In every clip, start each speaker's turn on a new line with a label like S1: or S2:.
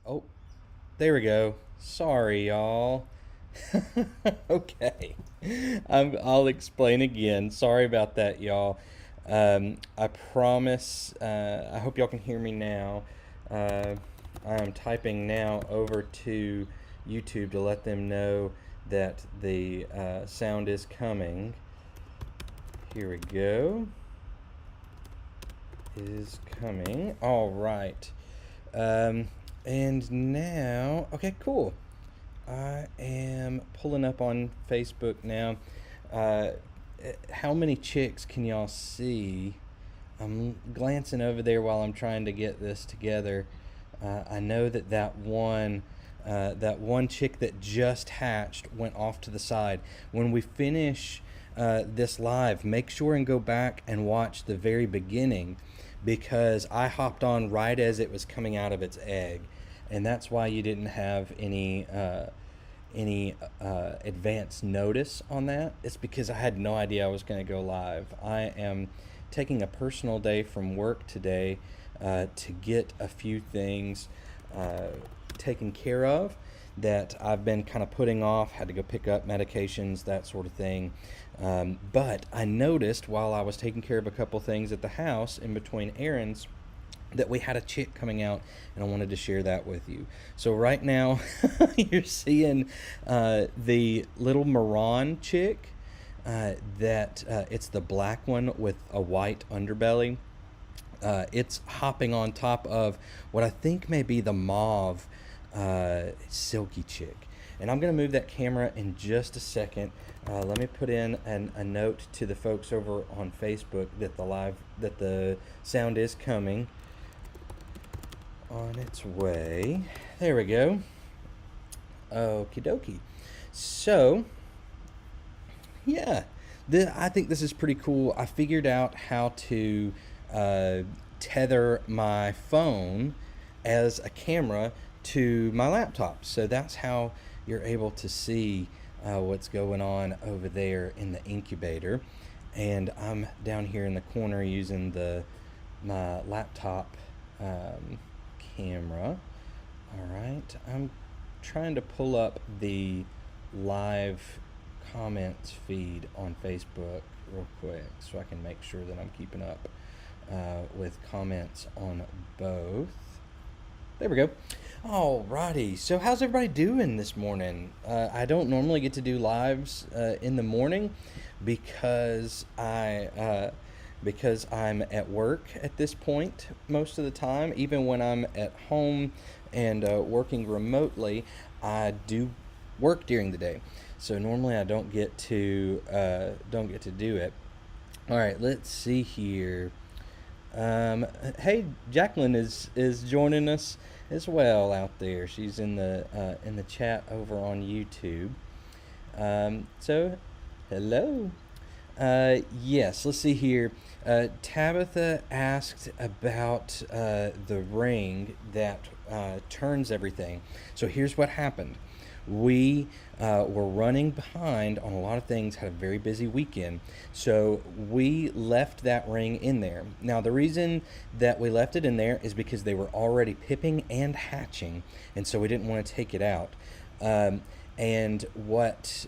S1: Oh, there we go. Sorry, y'all. Okay. I'll explain again. Sorry about that, y'all. I promise. I hope y'all can hear me now. Uh, I'm typing now over to YouTube to let them know that the sound is coming. Here we go. It is coming. All right. Um, and now, okay, cool. I am pulling up on Facebook now. Uh, how many chicks can y'all see? I'm glancing over there while I'm trying to get this together. I know that one chick that just hatched went off to the side. When we finish this live, make sure and go back and watch the very beginning because I hopped on right as it was coming out of its egg, and that's why you didn't have any advance notice on that. It's because I had no idea I was going to go live. I am taking a personal day from work today to get a few things taken care of that I've been kind of putting off. Had to go pick up medications, that sort of thing. But I noticed while I was taking care of a couple things at the house in between errands that we had a chick coming out, and I wanted to share that with you. So right now you're seeing the little Moran chick that it's the black one with a white underbelly. It's hopping on top of what I think may be the mauve silky chick. And I'm going to move that camera in just a second. Let me put in a note to the folks over on Facebook that the sound is coming on its way. There we go. Okie dokie. So, yeah, I think this is pretty cool. I figured out how to tether my phone as a camera to my laptop. So that's how you're able to see what's going on over there in the incubator. And I'm down here in the corner using my laptop camera. All right, I'm trying to pull up the live comments feed on Facebook real quick so I can make sure that I'm keeping up with comments on both. There we go. Alrighty, so how's everybody doing this morning? I don't normally get to do lives in the morning because because I'm at work at this point most of the time. Even when I'm at home and working remotely, I do work during the day. So normally I don't get to do it. All right, let's see here. Hey, Jacqueline is joining us as well out there. She's in the chat over on YouTube. So, hello. Yes, let's see here. Tabitha asked about the ring that turns everything. So here's what happened. We were running behind on a lot of things, had a very busy weekend, so we left that ring in there. Now, the reason that we left it in there is because they were already pipping and hatching, and so we didn't want to take it out. And what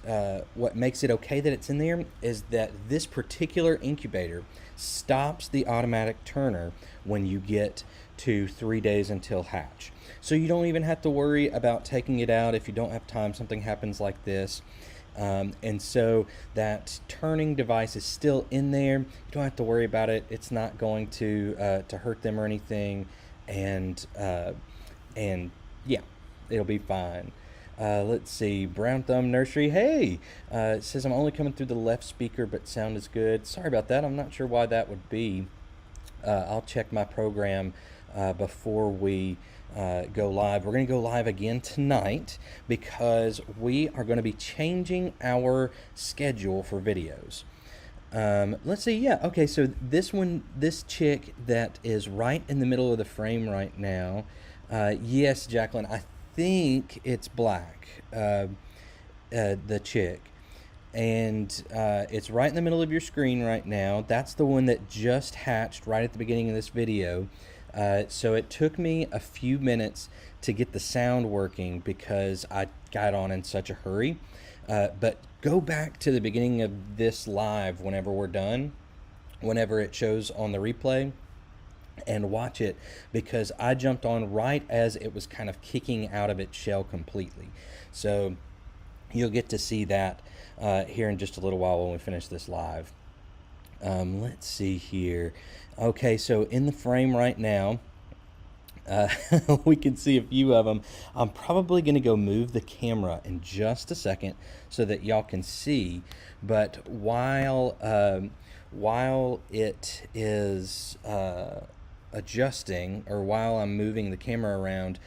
S1: makes it okay that it's in there is that this particular incubator stops the automatic turner when you get to 3 days until hatch. So you don't even have to worry about taking it out if you don't have time, something happens like this. And so that turning device is still in there. You don't have to worry about it. It's not going to hurt them or anything. And yeah, it'll be fine. Let's see, Brown Thumb Nursery. Hey, it says I'm only coming through the left speaker, but sound is good. Sorry about that. I'm not sure why that would be. I'll check my program before we go live. We're going to go live again tonight because we are going to be changing our schedule for videos. Let's see. Yeah. Okay. So this chick that is right in the middle of the frame right now. Yes, Jacqueline, I think it's black, the chick, and it's right in the middle of your screen right now. That's the one that just hatched right at the beginning of this video. So it took me a few minutes to get the sound working because I got on in such a hurry. But go back to the beginning of this live whenever we're done, whenever it shows on the replay, and watch it, because I jumped on right as it was kind of kicking out of its shell completely. So you'll get to see that here in just a little while when we finish this live. Let's see here. Okay, so in the frame right now, we can see a few of them. I'm probably going to go move the camera in just a second so that y'all can see. But while it is adjusting, or while I'm moving the camera around,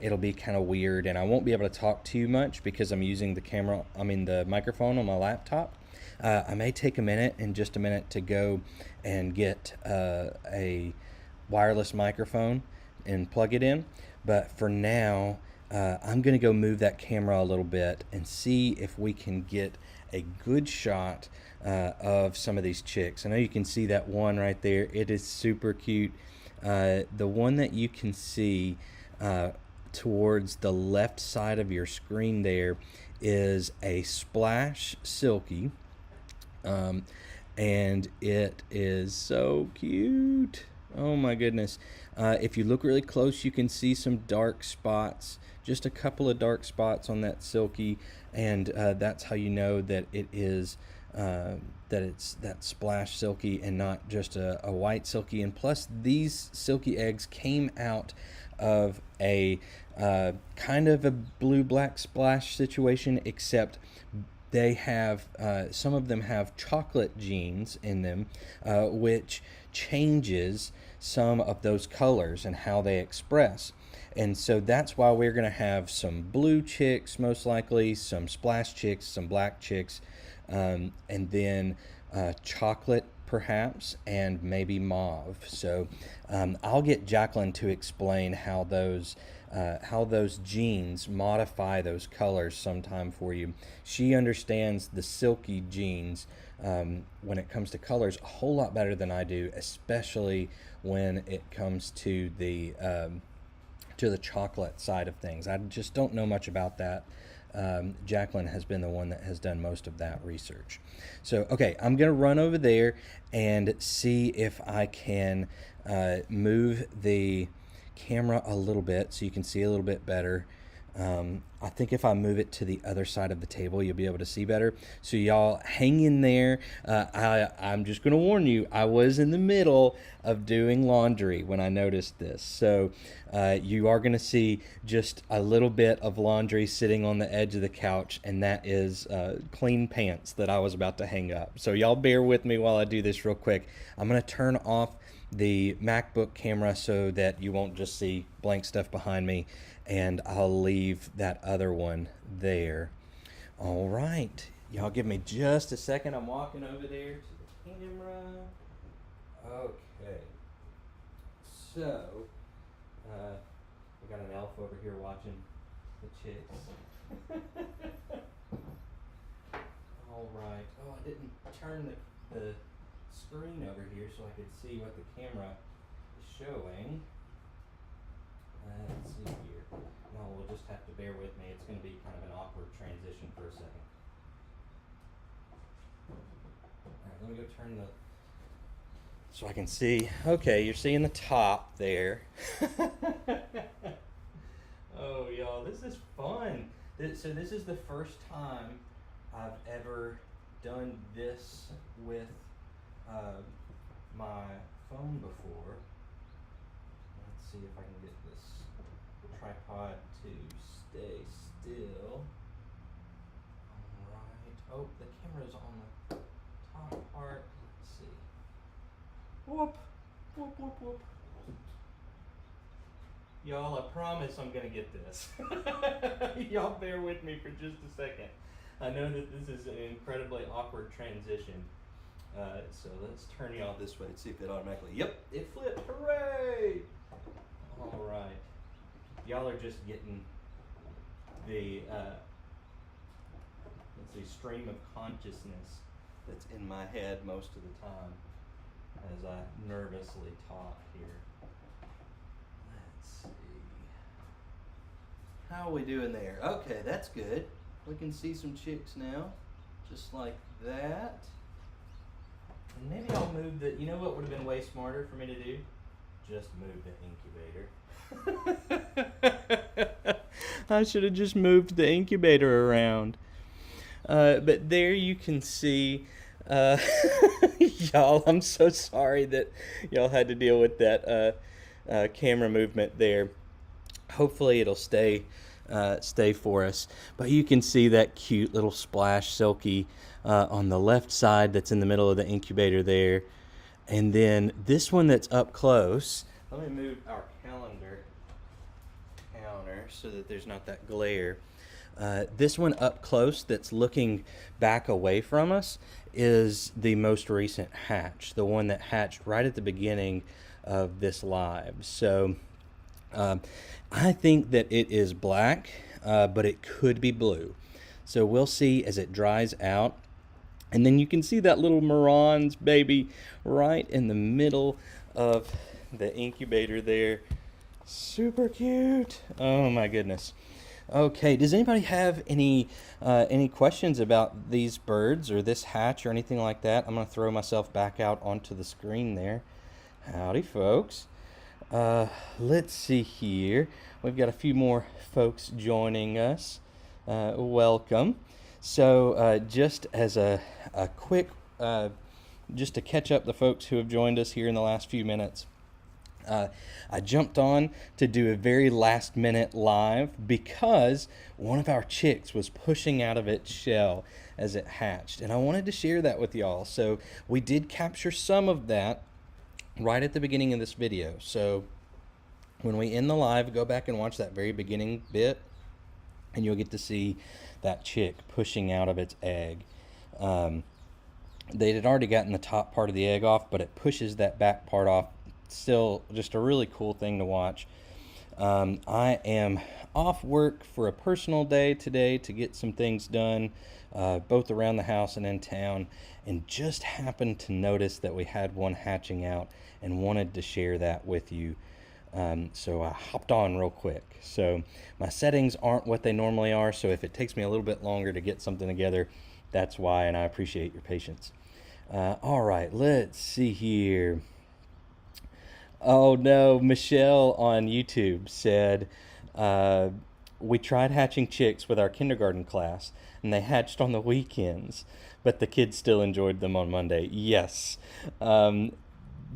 S1: it'll be kind of weird, and I won't be able to talk too much because I'm using the microphone on my laptop. I may take a minute, in just a minute, to go and get a wireless microphone and plug it in. But for now, I'm going to go move that camera a little bit and see if we can get a good shot of some of these chicks. I know you can see that one right there. It is super cute. The one that you can see towards the left side of your screen there is a splash silky. And it is so cute. Oh my goodness. If you look really close, you can see some dark spots, just a couple of dark spots on that silky, and that's how you know that it is that it's that splash silky and not just a white silky. And plus, these silky eggs came out of a kind of a blue-black splash situation, except they have some of them have chocolate genes in them, which changes some of those colors and how they express. And so that's why we're going to have some blue chicks, most likely, some splash chicks, some black chicks, and then chocolate perhaps, and maybe mauve. So I'll get Jacqueline to explain how those genes modify those colors sometime for you. She understands the silky genes when it comes to colors a whole lot better than I do, especially when it comes to the chocolate side of things. I just don't know much about that. Jacqueline has been the one that has done most of that research. So, okay, I'm going to run over there and see if I can move the camera a little bit so you can see a little bit better. I think if I move it to the other side of the table, you'll be able to see better. So y'all hang in there. I'm just going to warn you, I was in the middle of doing laundry when I noticed this. So you are going to see just a little bit of laundry sitting on the edge of the couch, and that is clean pants that I was about to hang up. So y'all bear with me while I do this real quick. I'm going to turn off the MacBook camera so that you won't just see blank stuff behind me, and I'll leave that other one there. All right, y'all give me just a second. I'm walking over there to the camera. Okay, so we got an elf over here watching the chicks. All right. Oh, I didn't turn the screen over here so I could see what the camera is showing. Let's see here. No, we'll just have to bear with me. It's going to be kind of an awkward transition for a second. Alright, let me go turn the... so I can see. Okay, you're seeing the top there. Oh, y'all, this is fun. So this is the first time I've ever done this with my phone before. Let's see if I can get this tripod to stay still. Alright. Oh, the camera's on the top part. Let's see. Whoop. Whoop, whoop, whoop. Y'all, I promise I'm gonna get this. Y'all bear with me for just a second. I know that this is an incredibly awkward transition. So let's turn y'all this way and see if it automatically... Yep, it flipped. Hooray! Alright. Y'all are just getting the let's see, stream of consciousness that's in my head most of the time as I nervously talk here. How are we doing there? Okay, that's good. We can see some chicks now, just like that. And maybe I'll move the, you know what would have been way smarter for me to do? Just move the incubator. I should have just moved the incubator around. But there you can see, y'all, I'm so sorry that y'all had to deal with that camera movement there. Hopefully it'll stay for us. But you can see that cute little splash silky on the left side that's in the middle of the incubator there. And then this one that's up close, let me move our calendar counter so that there's not that glare. This one up close that's looking back away from us is the most recent hatch, the one that hatched right at the beginning of this live. So I think that it is black, but it could be blue. So we'll see as it dries out. And then you can see that little Moran's baby right in the middle of the incubator there. Super cute. Oh my goodness. Okay, does anybody have any questions about these birds or this hatch or anything like that? I'm going to throw myself back out onto the screen there. Howdy, folks. Let's see here. We've got a few more folks joining us. Welcome. So just as a quick, just to catch up the folks who have joined us here in the last few minutes, I jumped on to do a very last minute live because one of our chicks was pushing out of its shell as it hatched, and I wanted to share that with y'all. So we did capture some of that right at the beginning of this video. So when we end the live, go back and watch that very beginning bit, and you'll get to see that chick pushing out of its egg. They had already gotten the top part of the egg off, but it pushes that back part off. Still just a really cool thing to watch. I am off work for a personal day today to get some things done, both around the house and in town, and just happened to notice that we had one hatching out and wanted to share that with you. So I hopped on real quick. So my settings aren't what they normally are, so if it takes me a little bit longer to get something together, that's why, and I appreciate your patience. All right, let's see here. Oh no, Michelle on YouTube said, we tried hatching chicks with our kindergarten class, and they hatched on the weekends, but the kids still enjoyed them on Monday. Yes.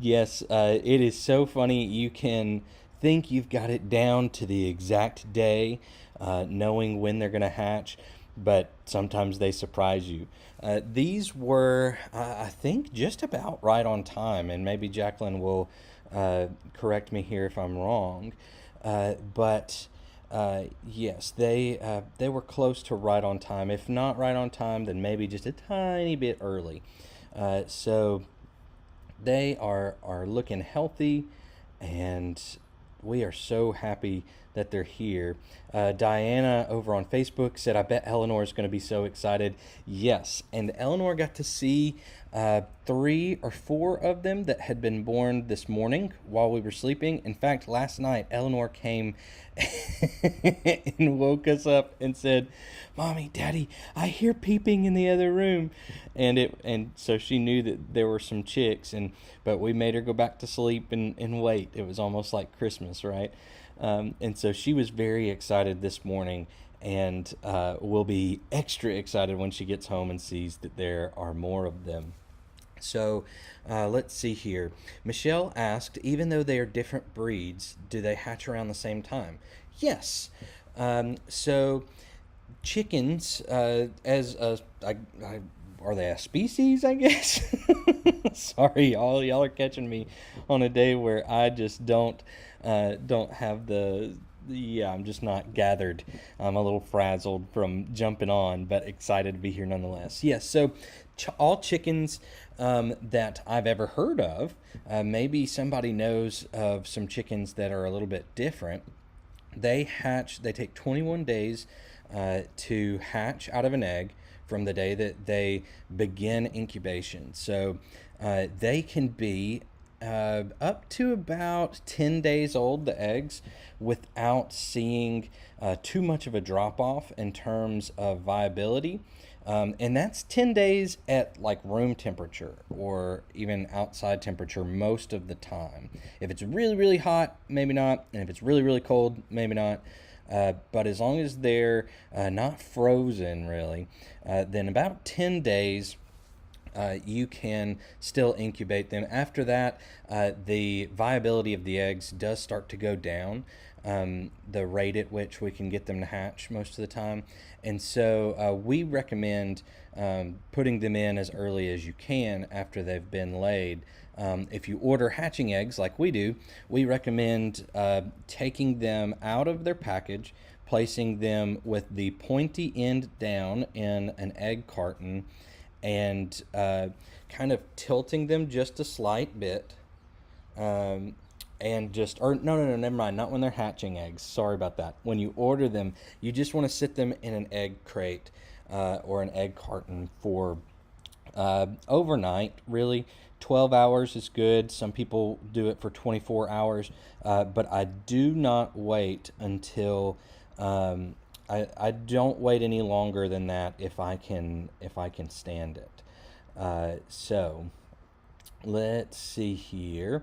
S1: Yes, it is so funny. You can think you've got it down to the exact day, knowing when they're going to hatch, but sometimes they surprise you. These were, I think, just about right on time, and maybe Jacqueline will correct me here if I'm wrong. But yes, they were close to right on time. If not right on time, then maybe just a tiny bit early. So they are looking healthy, and we are so happy that they're here. Diana over on Facebook said, I bet Eleanor is going to be so excited. Yes, and Eleanor got to see 3 or 4 of them that had been born this morning while we were sleeping. In fact, last night, Eleanor came and woke us up and said, Mommy, Daddy, I hear peeping in the other room. And so she knew that there were some chicks, but we made her go back to sleep and wait. It was almost like Christmas, right? And so she was very excited this morning, and will be extra excited when she gets home and sees that there are more of them. So let's see here. Michelle asked, even though they are different breeds, do they hatch around the same time? Yes. So chickens, are they a species, I guess? Sorry, y'all are catching me on a day where I just don't have I'm just not gathered. I'm a little frazzled from jumping on, but excited to be here nonetheless. Yes, so all chickens that I've ever heard of, maybe somebody knows of some chickens that are a little bit different. They take 21 days to hatch out of an egg from the day that they begin incubation. So they can be up to about 10 days old, the eggs, without seeing too much of a drop off in terms of viability. And that's 10 days at like room temperature or even outside temperature most of the time. If it's really, really hot, maybe not. And if it's really, really cold, maybe not. But as long as they're not frozen, really, then about 10 days you can still incubate them. After that, the viability of the eggs does start to go down, the rate at which we can get them to hatch most of the time. And so we recommend putting them in as early as you can after they've been laid. If you order hatching eggs like we do, we recommend taking them out of their package, placing them with the pointy end down in an egg carton, and kind of tilting them just a slight bit. And just, or no, never mind, not when they're hatching eggs. Sorry about that. When you order them, you just want to sit them in an egg crate or an egg carton for overnight, really. 12 hours is good. Some people do it for 24 hours, but I do not wait until I don't wait any longer than that if I can stand it. So let's see here.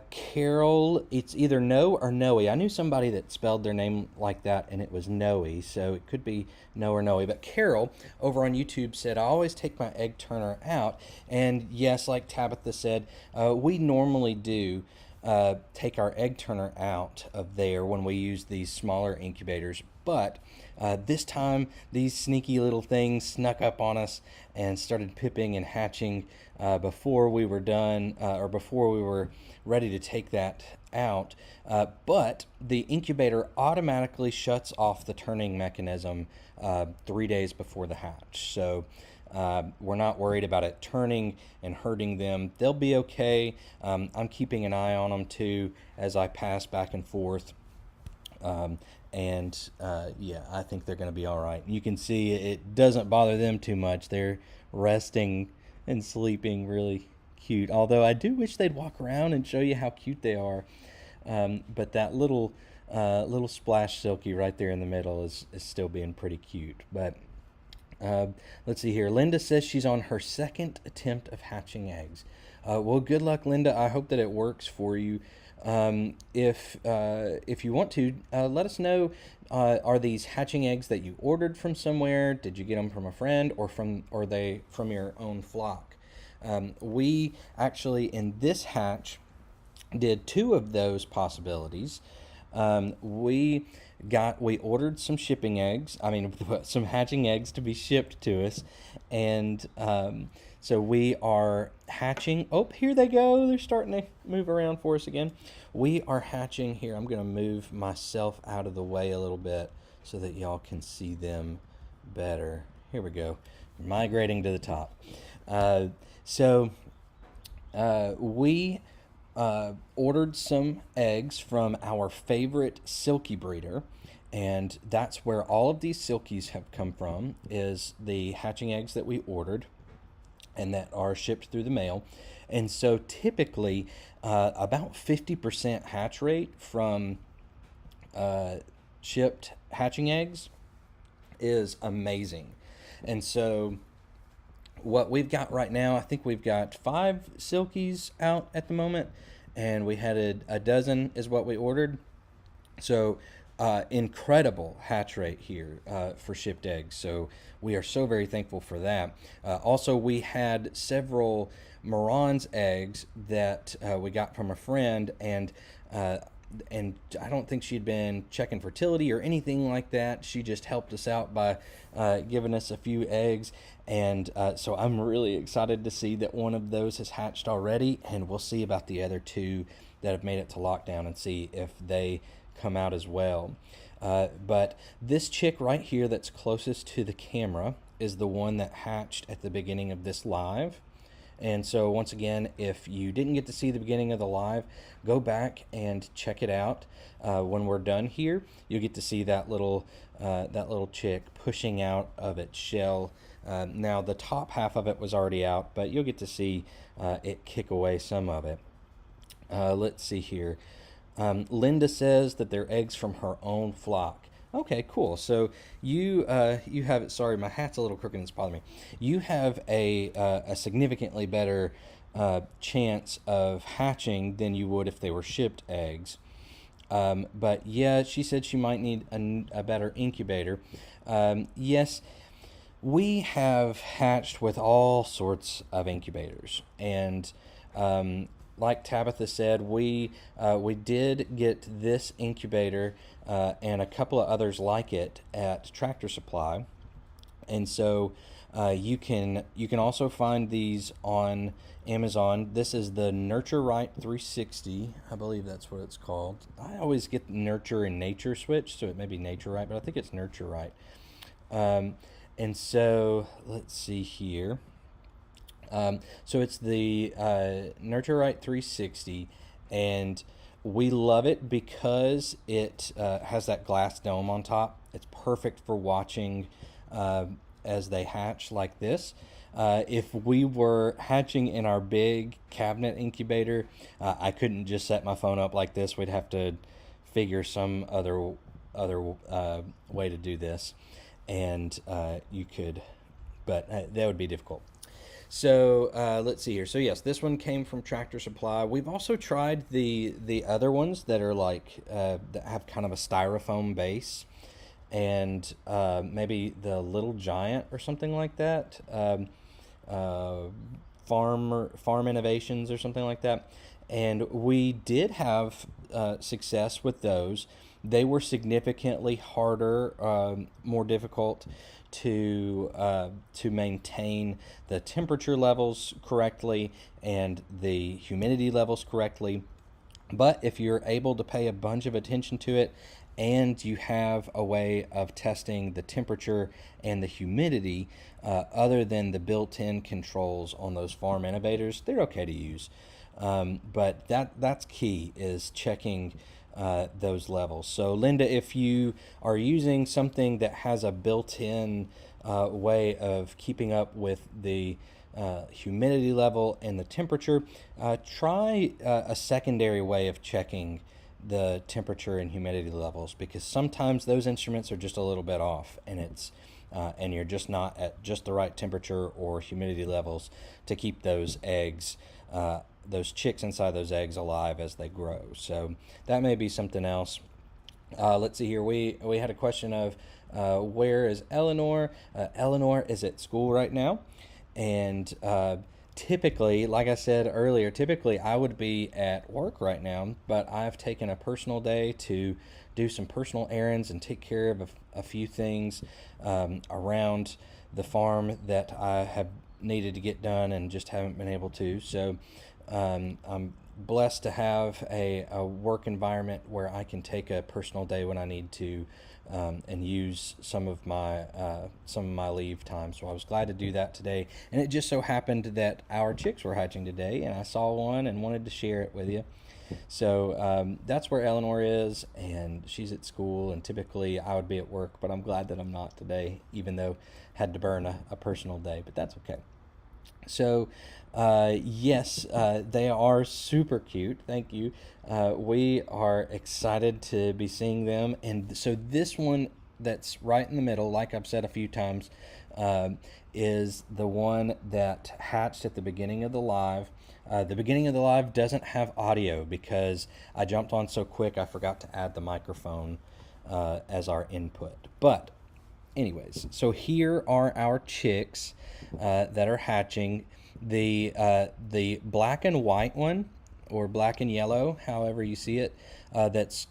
S1: Carol, it's either No or Noe. I knew somebody that spelled their name like that and it was Noe, so it could be No or Noe. But Carol over on YouTube said, I always take my egg turner out. And yes, like Tabitha said, we normally do take our egg turner out of there when we use these smaller incubators. But this time, these sneaky little things snuck up on us and started pipping and hatching before we were done or before we were ready to take that out. But the incubator automatically shuts off the turning mechanism 3 days before the hatch. So we're not worried about it turning and hurting them. They'll be okay. I'm keeping an eye on them too as I pass back and forth. Yeah, I think they're going to be all right. You can see it doesn't bother them too much. They're resting and sleeping really cute. Although I do wish they'd walk around and show you how cute they are. But that little splash silky right there in the middle is still being pretty cute. But let's see here. Linda says she's on her second attempt of hatching eggs. Well, good luck, Linda. I hope that it works for you. If you want to, let us know. Are these hatching eggs that you ordered from somewhere? Did you get them from a friend, or are they from your own flock? We actually in this hatch did 2 of those possibilities. We ordered some shipping eggs. I mean, some hatching eggs to be shipped to us, and so we are hatching. Oh, here they go. They're starting to move around for us again. We are hatching here. I'm going to move myself out of the way a little bit so that y'all can see them better. Here we go. Migrating to the top. We ordered some eggs from our favorite silky breeder, and that's where all of these silkies have come from, is the hatching eggs that we ordered and that are shipped through the mail. And so typically about 50% hatch rate from shipped hatching eggs is amazing. And so what we've got right now, I think we've got 5 silkies out at the moment, and we had a dozen is what we ordered. So incredible hatch rate here for shipped eggs. So we are so very thankful for that. Also, we had several Moran's eggs that we got from a friend, and I don't think she'd been checking fertility or anything like that. She just helped us out by giving us a few eggs. And so I'm really excited to see that one of those has hatched already, and we'll see about the other 2 that have made it to lockdown and see if they come out as well. But this chick right here that's closest to the camera is the one that hatched at the beginning of this live. And so once again, if you didn't get to see the beginning of the live, go back and check it out. When we're done here, you'll get to see that little chick pushing out of its shell Now the top half of it was already out, but you'll get to see it kick away some of it. Let's see here. Linda says that they're eggs from her own flock. Okay, cool. So you have it. Sorry, my hat's a little crooked and it's bothering me. You have a significantly better chance of hatching than you would if they were shipped eggs. But yeah, she said she might need a better incubator. Yes, we have hatched with all sorts of incubators, and like Tabitha said, we did get this incubator and a couple of others like it at Tractor Supply, and so you can also find these on Amazon. This is the Nurture Right 360. I believe that's what it's called. I always get Nurture and Nature switch, so it may be Nature Right, but I think it's Nurture Right. And so let's see here. So it's the Nurture Right 360, and we love it because it has that glass dome on top. It's perfect for watching as they hatch like this. If we were hatching in our big cabinet incubator, I couldn't just set my phone up like this. We'd have to figure some other way to do this, and you could, but that would be difficult. So let's see here. So yes, this one came from Tractor Supply. We've also tried the other ones that are like that have kind of a styrofoam base, and maybe the Little Giant or something like that. Farm Innovations or something like that. And we did have success with those. They were significantly harder, more difficult to maintain the temperature levels correctly and the humidity levels correctly. But if you're able to pay a bunch of attention to it, and you have a way of testing the temperature and the humidity other than the built-in controls on those Farm Innovators, they're okay to use. But that's key, is checking those levels. So Linda, if you are using something that has a built-in way of keeping up with the humidity level and the temperature, try a secondary way of checking the temperature and humidity levels, because sometimes those instruments are just a little bit off, and it's and you're just not at just the right temperature or humidity levels to keep those eggs, those chicks inside those eggs, alive as they grow. So that may be something else. Let's see here. We had a question of where is Eleanor? Eleanor is at school right now, and typically, like I said earlier, typically I would be at work right now, but I've taken a personal day to do some personal errands and take care of a few things around the farm that I have needed to get done and just haven't been able to. So I'm blessed to have a work environment where I can take a personal day when I need to, and use some of my leave time. So I was glad to do that today, and it just so happened that our chicks were hatching today, and I saw one and wanted to share it with you. So that's where Eleanor is, and she's at school, and typically I would be at work, but I'm glad that I'm not today, even though I had to burn a personal day, but that's okay. So yes, they are super cute. Thank you. We are excited to be seeing them. And so this one that's right in the middle, like I've said a few times, is the one that hatched at the beginning of the live. The beginning of the live doesn't have audio because I jumped on so quick I forgot to add the microphone as our input. But anyways, so here are our chicks that are hatching. The black and white one, or black and yellow, however you see it, that's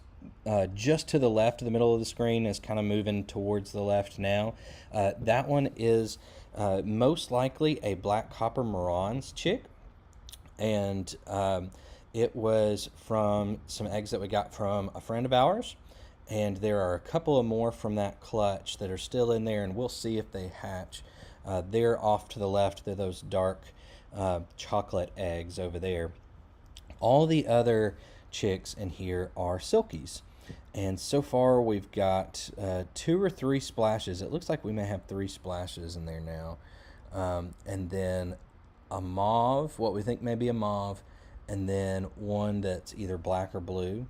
S1: just to the left of the middle of the screen, is kind of moving towards the left now. That one is most likely a black copper Marans chick, and it was from some eggs that we got from a friend of ours. And there are a couple of more from that clutch that are still in there, and we'll see if they hatch. They're off to the left. They're those dark chocolate eggs over there. All the other chicks in here are silkies. And so far we've got 2 or 3 splashes. It looks like we may have 3 splashes in there now. And then a mauve, what we think may be a mauve, and then one that's either black or blue.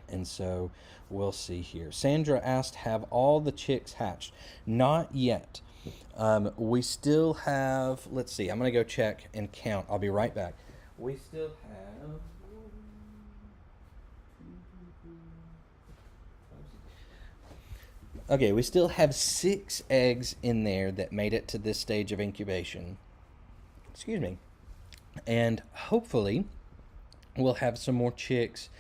S1: And so we'll see here. Sandra asked, have all the chicks hatched? Not yet. We still have, let's see, I'm going to go check and count. I'll be right back. We still have... Okay, we still have 6 eggs in there that made it to this stage of incubation. Excuse me. And hopefully we'll have some more chicks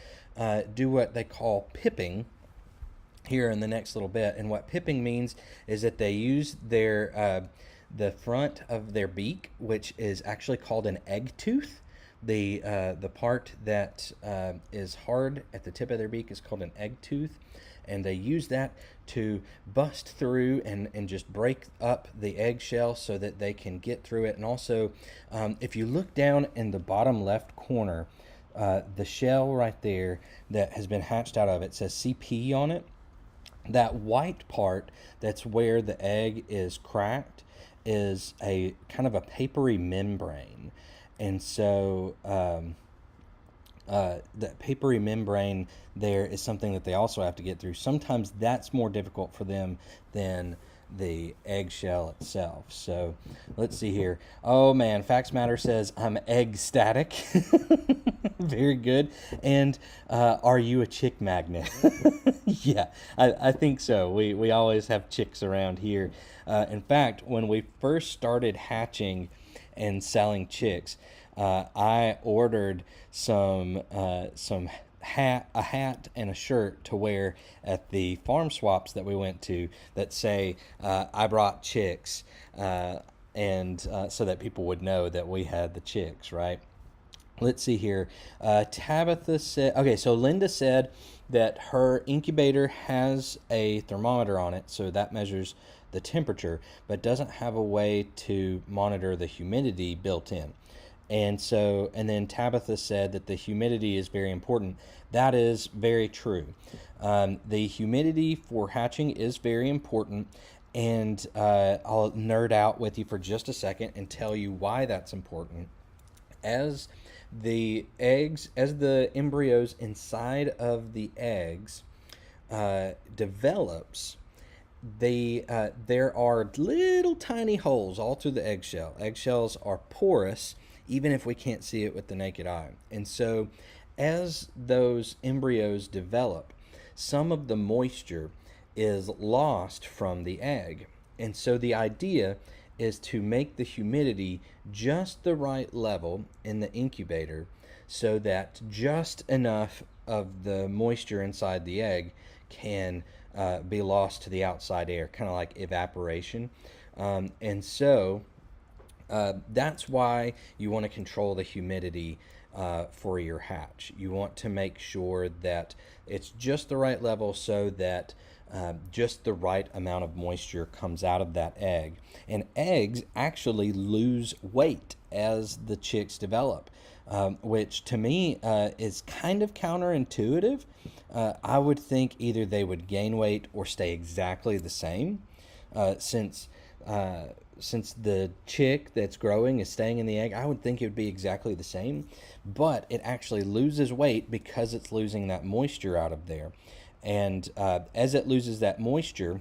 S1: do what they call pipping here in the next little bit. And what pipping means is that they use their the front of their beak, which is actually called an egg tooth. The part that is hard at the tip of their beak is called an egg tooth, and they use that to bust through and just break up the eggshell so that they can get through it. And also, if you look down in the bottom left corner, the shell right there that has been hatched out of it says CP on it. That white part, that's where the egg is cracked, is a kind of a papery membrane. And so that papery membrane there is something that they also have to get through. Sometimes that's more difficult for them than the eggshell itself. So let's see here. Oh man, Facts Matter says I'm egg static. Very good. And are you a chick magnet? Yeah, I think so. We always have chicks around here. In fact, when we first started hatching and selling chicks, I ordered a hat and a shirt to wear at the farm swaps that we went to that say I brought chicks, and so that people would know that we had the chicks, right? Let's see here. Tabitha said, okay, so Linda said that her incubator has a thermometer on it, so that measures the temperature, but doesn't have a way to monitor the humidity built in. And then Tabitha said that the humidity is very important. That is very true. The humidity for hatching is very important, and I'll nerd out with you for just a second and tell you why that's important. As the embryos inside of the eggs develops, there are little tiny holes all through the eggshell. Eggshells are porous, even if we can't see it with the naked eye. And so as those embryos develop, some of the moisture is lost from the egg. And so the idea is to make the humidity just the right level in the incubator so that just enough of the moisture inside the egg can be lost to the outside air, kind of like evaporation. And so that's why you want to control the humidity for your hatch. You want to make sure that it's just the right level so that just the right amount of moisture comes out of that egg. And eggs actually lose weight as the chicks develop, which to me is kind of counterintuitive. I would think either they would gain weight or stay exactly the same, since the chick that's growing is staying in the egg. I would think it would be exactly the same, but it actually loses weight because it's losing that moisture out of there. And as it loses that moisture,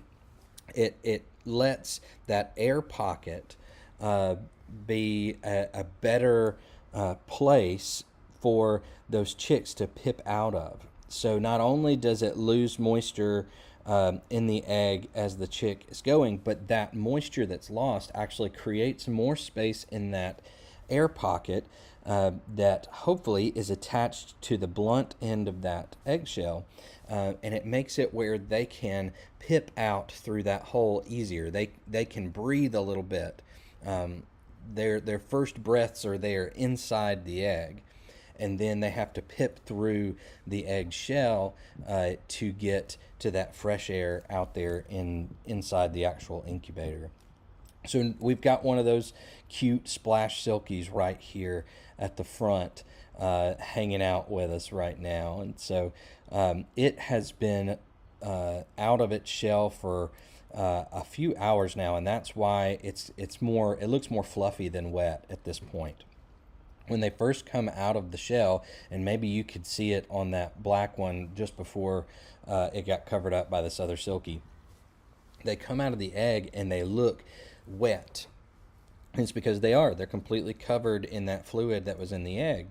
S1: it lets that air pocket be a better place for those chicks to pip out of. So not only does it lose moisture in the egg as the chick is going, but that moisture that's lost actually creates more space in that air pocket that hopefully is attached to the blunt end of that eggshell, and it makes it where they can pip out through that hole easier. They can breathe a little bit. Their first breaths are there inside the egg, and then they have to pip through the egg shell to get to that fresh air out there inside the actual incubator. So we've got one of those cute splash silkies right here at the front hanging out with us right now. And so it has been out of its shell for a few hours now, and that's why it looks more fluffy than wet at this point. When they first come out of the shell, and maybe you could see it on that black one just before it got covered up by this other silky, they come out of the egg and they look wet. It's because they're completely covered in that fluid that was in the egg.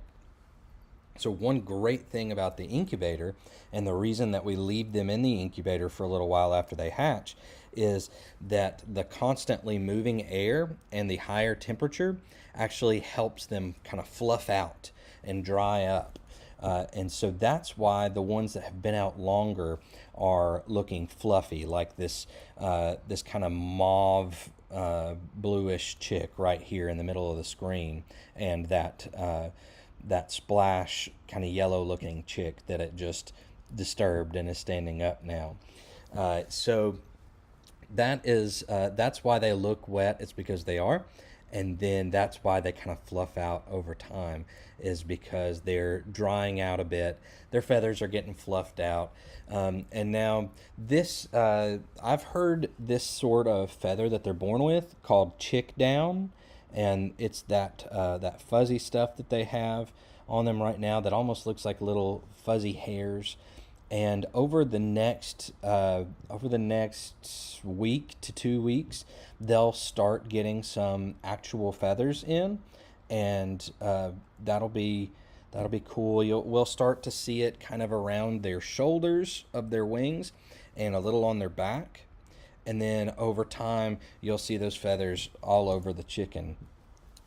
S1: So one great thing about the incubator, and the reason that we leave them in the incubator for a little while after they hatch, is that the constantly moving air and the higher temperature actually helps them kind of fluff out and dry up. And so that's why the ones that have been out longer are looking fluffy, like this kind of mauve bluish chick right here in the middle of the screen, and that splash kind of yellow looking chick that it just disturbed and is standing up now. So that's why they look wet. It's because they are. And then that's why they kind of fluff out over time, is because they're drying out a bit. Their feathers are getting fluffed out. And now I've heard this sort of feather that they're born with called chick down. And it's that fuzzy stuff that they have on them right now that almost looks like little fuzzy hairs. And over the next week to 2 weeks, they'll start getting some actual feathers in, and that'll be cool. We'll start to see it kind of around their shoulders of their wings, and a little on their back, and then over time you'll see those feathers all over the chicken.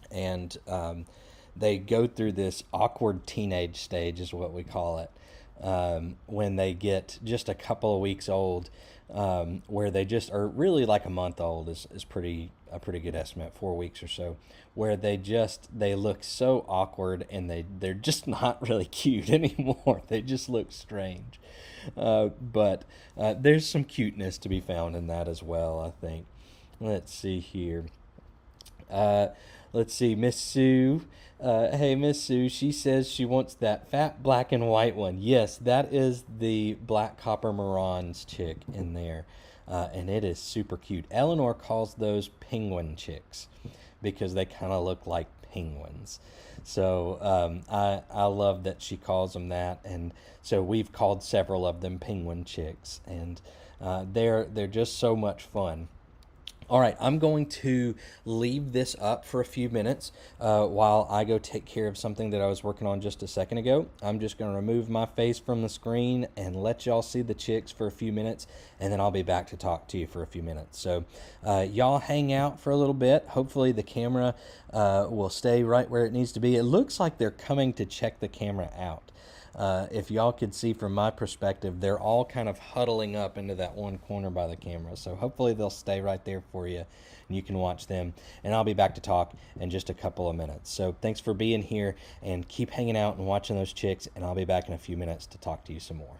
S1: And they go through this awkward teenage stage, is what we call it, when they get just a couple of weeks old, where they just are really like a month old is a pretty good estimate, 4 weeks or so, where they look so awkward, and they're just not really cute anymore. They just look strange. But there's some cuteness to be found in that as well, I think. Let's see here. Uh, let's see, Miss Sue. Hey, Miss Sue, she says she wants that fat black and white one. Yes, that is the black copper Marans chick in there. And it is super cute. Eleanor calls those penguin chicks because they kind of look like penguins. So I love that she calls them that. And so we've called several of them penguin chicks. And they're just so much fun. All right, I'm going to leave this up for a few minutes while I go take care of something that I was working on just a second ago. I'm just going to remove my face from the screen and let y'all see the chicks for a few minutes, and then I'll be back to talk to you for a few minutes. So y'all hang out for a little bit. Hopefully the camera will stay right where it needs to be. It looks like they're coming to check the camera out. If y'all could see from my perspective, they're all kind of huddling up into that one corner by the camera. So hopefully they'll stay right there for you, and you can watch them. And I'll be back to talk in just a couple of minutes. So thanks for being here, and keep hanging out and watching those chicks. And I'll be back in a few minutes to talk to you some more.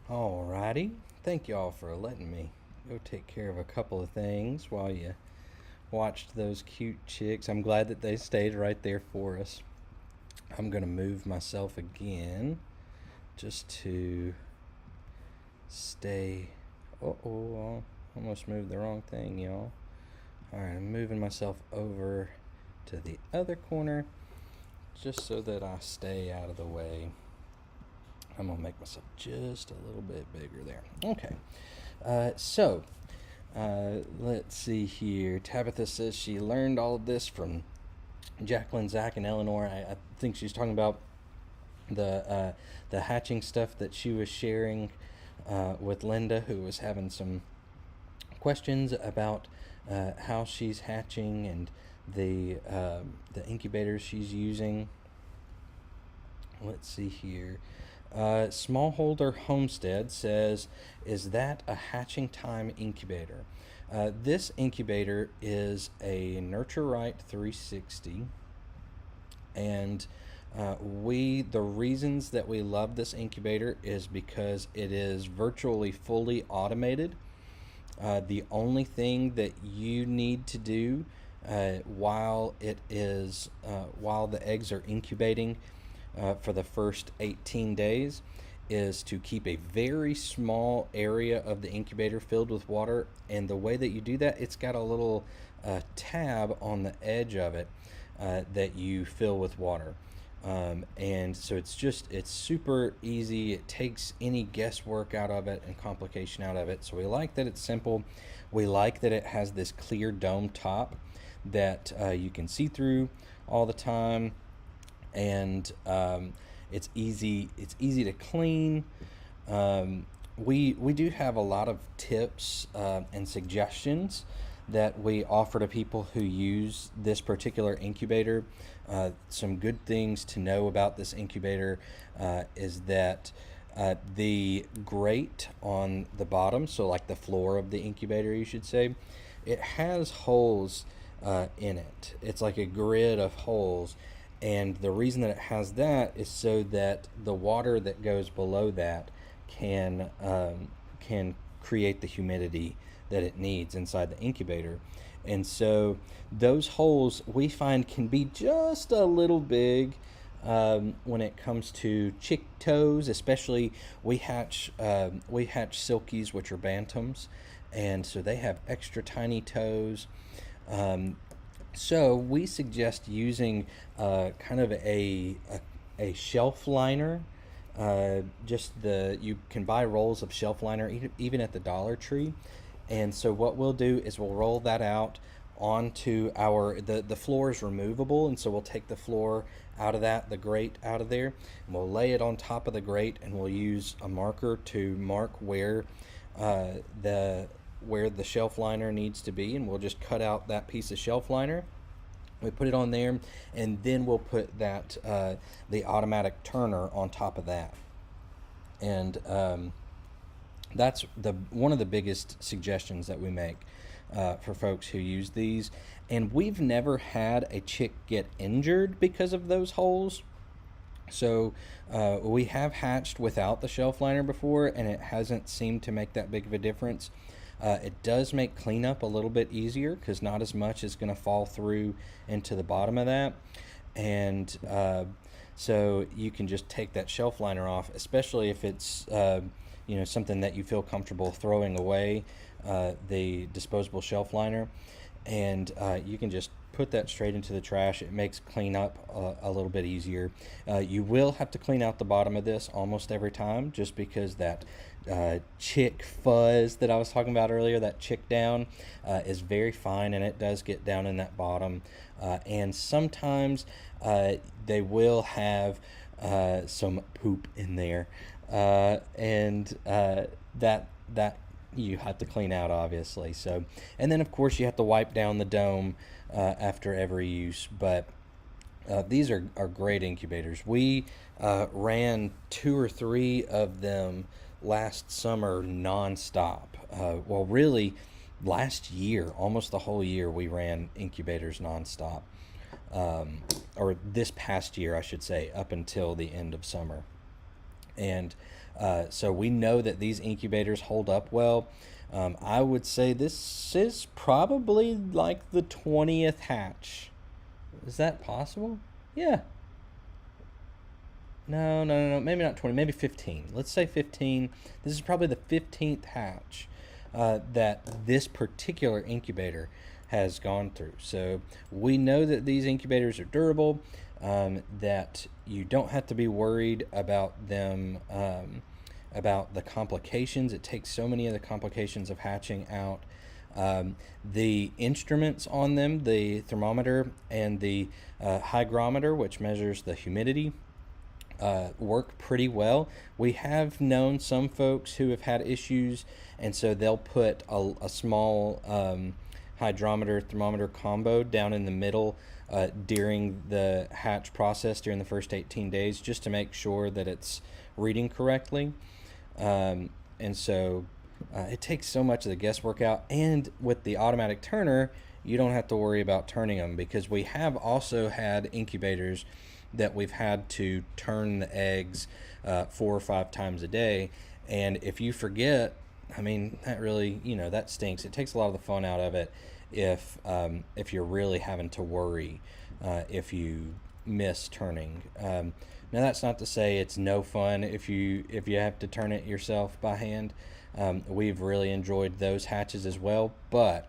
S1: Alrighty, thank y'all for letting me go take care of a couple of things while you watched those cute chicks. I'm glad that they stayed right there for us. I'm gonna move myself again just to stay. Uh-oh, I almost moved the wrong thing, y'all. Alright, I'm moving myself over to the other corner just so that I stay out of the way. I'm gonna make myself just a little bit bigger there. Okay, let's see here. Tabitha says she learned all of this from Jacqueline, Zach, and Eleanor. I think she's talking about the hatching stuff that she was sharing with Linda, who was having some questions about how she's hatching and the incubators she's using. Let's see here. Smallholder Homestead says, is that a hatching time incubator? This incubator is a Nurture Right 360, and the reasons that we love this incubator is because it is virtually fully automated. The only thing that you need to do while the eggs are incubating for the first 18 days is to keep a very small area of the incubator filled with water. And the way that you do that, it's got a little tab on the edge of it that you fill with water. And so it's super easy. It takes any guesswork out of it and complication out of it. So we like that it's simple. We like that it has this clear dome top that you can see through all the time. And it's easy to clean. We do have a lot of tips and suggestions that we offer to people who use this particular incubator. Some good things to know about this incubator is that the grate on the bottom, so like the floor of the incubator, you should say, it has holes in it. It's like a grid of holes. And the reason that it has that is so that the water that goes below that can create the humidity that it needs inside the incubator. And so those holes we find can be just a little big when it comes to chick toes, especially we hatch silkies, which are bantams, and so they have extra tiny toes. So we suggest using kind of a shelf liner. You can buy rolls of shelf liner even at the Dollar Tree. And so what we'll do is we'll roll that out onto the floor is removable, and so we'll take the floor out of the grate out of there, and we'll lay it on top of the grate, and we'll use a marker to mark where the shelf liner needs to be, and we'll just cut out that piece of shelf liner. We put it on there, and then we'll put that the automatic turner on top of that. And that's one of the biggest suggestions that we make for folks who use these. And we've never had a chick get injured because of those holes. So we have hatched without the shelf liner before, and it hasn't seemed to make that big of a difference. It does make cleanup a little bit easier because not as much is going to fall through into the bottom of that. And so you can just take that shelf liner off, especially if it's something that you feel comfortable throwing away, the disposable shelf liner. And you can just put that straight into the trash. It makes cleanup a little bit easier. You will have to clean out the bottom of this almost every time, just because that chick fuzz that I was talking about earlier, that chick down, is very fine, and it does get down in that bottom. And sometimes they will have some poop in there, and that you have to clean out, obviously. So, and then of course you have to wipe down the dome after every use. But these are great incubators. We ran 2 or 3 of them last summer nonstop. Well, really, last year, almost the whole year, we ran incubators nonstop. Or this past year, I should say, up until the end of summer. And So we know that these incubators hold up well. I would say this is probably like the 20th hatch. Is that possible? Yeah. No, no, no, no. Maybe not 20. Maybe 15. Let's say 15. This is probably the 15th hatch that this particular incubator has gone through. So we know that these incubators are durable, that you don't have to be worried about them, about the complications. It takes so many of the complications of hatching out. The instruments on them, the thermometer and the hygrometer, which measures the humidity, work pretty well. We have known some folks who have had issues, and so they'll put a small hydrometer thermometer combo down in the middle during the hatch process during the first 18 days just to make sure that it's reading correctly. And so it takes so much of the guesswork out. And with the automatic turner, you don't have to worry about turning them, because we have also had incubators that we've had to turn the eggs 4 or 5 times a day. And if you forget, I mean, that really, that stinks. It takes a lot of the fun out of it if you're really having to worry if you miss turning. Now, that's not to say it's no fun if you have to turn it yourself by hand. We've really enjoyed those hatches as well, but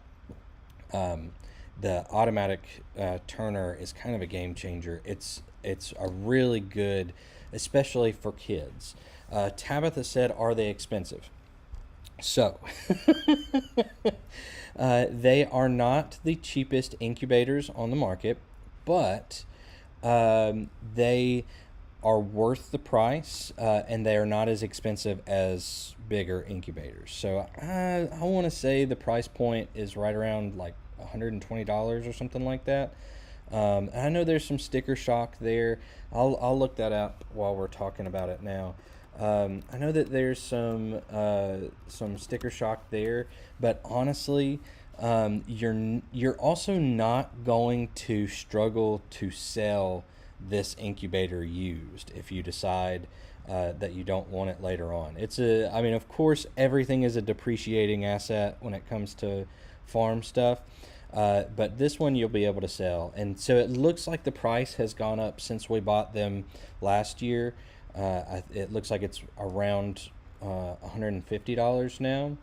S1: the automatic turner is kind of a game changer. It's a really good, especially for kids. Tabitha said, "Are they expensive?" So, they are not the cheapest incubators on the market, but they are worth the price, and they are not as expensive as bigger incubators. So I want to say the price point is right around like $120 or something like that. I know there's some sticker shock there. I'll look that up while we're talking about it now. I know that there's some sticker shock there, but honestly, you're also not going to struggle to sell this incubator used if you decide that you don't want it later on. I mean, of course, everything is a depreciating asset when it comes to farm stuff. But this one you'll be able to sell. And so it looks like the price has gone up since we bought them last year. It looks like it's around $150 now.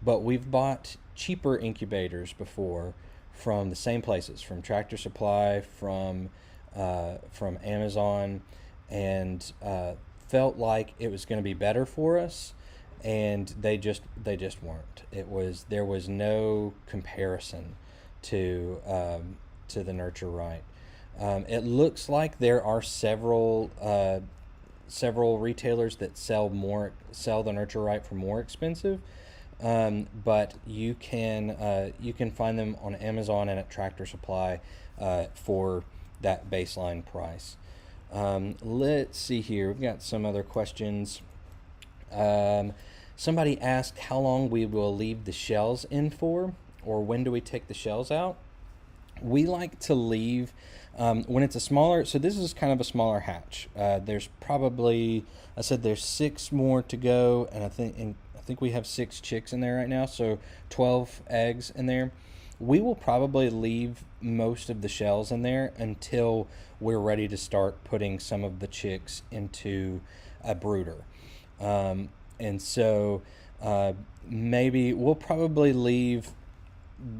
S1: But we've bought cheaper incubators before from the same places, from Tractor Supply, from Amazon, and felt like it was going to be better for us. And they just weren't. There was no comparison to the Nurture Right. It looks like there are several retailers that sell the Nurture Right for more expensive, but you can find them on Amazon and at Tractor Supply for that baseline price. Let's see here. We've got some other questions. Somebody asked how long we will leave the shells in for, or when do we take the shells out? We like to leave when it's a smaller, so this is kind of a smaller hatch. There's probably, I said there's 6 more to go, and I think we have 6 chicks in there right now, so 12 eggs in there. We will probably leave most of the shells in there until we're ready to start putting some of the chicks into a brooder. And so maybe we'll probably leave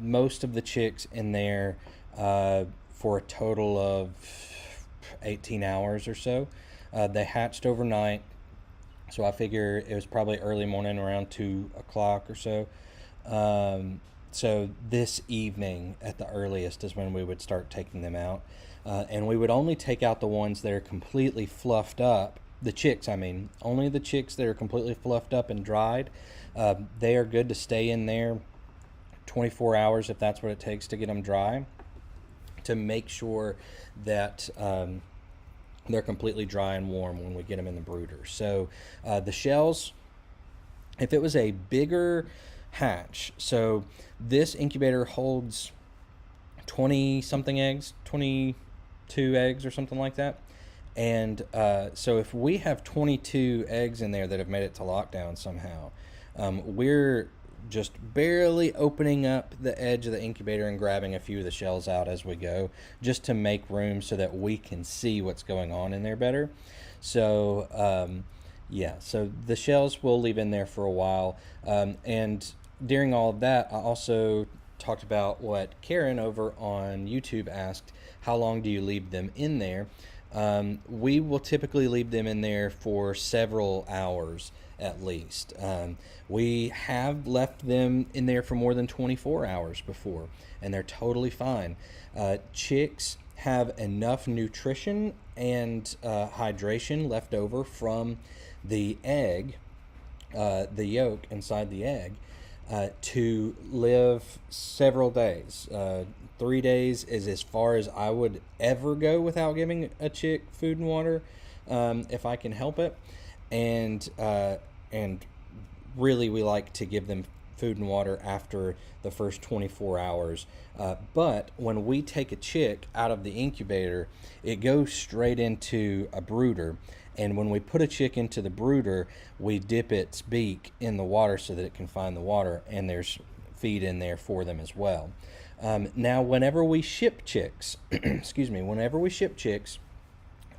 S1: most of the chicks in there for a total of 18 hours or so. They hatched overnight, so I figure it was probably early morning, around 2 o'clock or so. So this evening at the earliest is when we would start taking them out. And we would only take out the ones that are completely fluffed up. The chicks, I mean, only the chicks that are completely fluffed up and dried. They are good to stay in there 24 hours if that's what it takes to get them dry, to make sure that they're completely dry and warm when we get them in the brooder. So the shells, if it was a bigger hatch, so this incubator holds 20 something eggs, 22 eggs or something like that. And so if we have 22 eggs in there that have made it to lockdown somehow, we're just barely opening up the edge of the incubator and grabbing a few of the shells out as we go, just to make room so that we can see what's going on in there better. So yeah, so the shells we'll leave in there for a while. And during all of that, I also talked about what Karen over on YouTube asked: how long do you leave them in there? We will typically leave them in there for several hours at least. We have left them in there for more than 24 hours before, and they're totally fine. Chicks have enough nutrition and hydration left over from the egg, the yolk inside the egg, to live several days. 3 days is as far as I would ever go without giving a chick food and water, if I can help it. And really, we like to give them food and water after the first 24 hours. But when we take a chick out of the incubator, it goes straight into a brooder. And when we put a chick into the brooder, we dip its beak in the water so that it can find the water, and there's feed in there for them as well. Now, whenever we ship chicks, excuse me, whenever we ship chicks,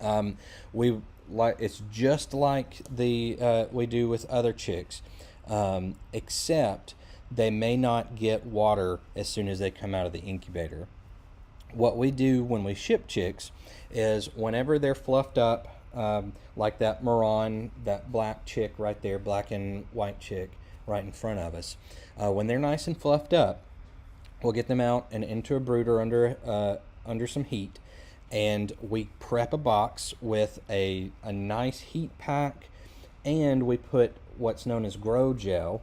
S1: it's just like we do with other chicks, except they may not get water as soon as they come out of the incubator. What we do when we ship chicks is whenever they're fluffed up, like that Moran, that black chick right there, black and white chick right in front of us, when they're nice and fluffed up, we'll get them out and into a brooder under some heat, and we prep a box with a nice heat pack, and we put what's known as grow gel,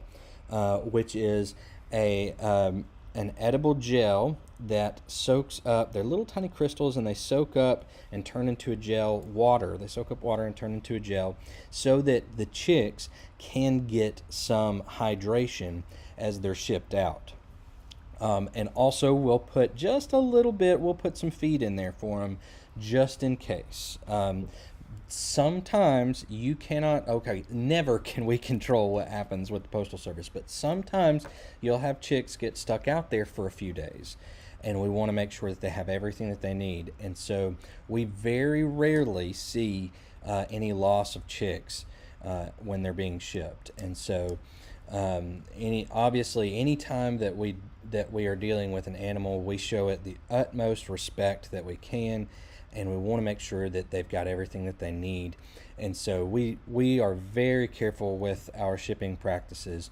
S1: which is an edible gel that soaks up. They're little tiny crystals, and they soak up and turn into a gel. They soak up water and turn into a gel, so that the chicks can get some hydration as they're shipped out. And also we'll put just a little bit, we'll put some feed in there for them just in case. Sometimes you cannot, never can we control what happens with the Postal Service, but sometimes you'll have chicks get stuck out there for a few days, and we want to make sure that they have everything that they need. And so we very rarely see any loss of chicks when they're being shipped. And so any time that we are dealing with an animal, we show it the utmost respect that we can, and we want to make sure that they've got everything that they need. And so we are very careful with our shipping practices.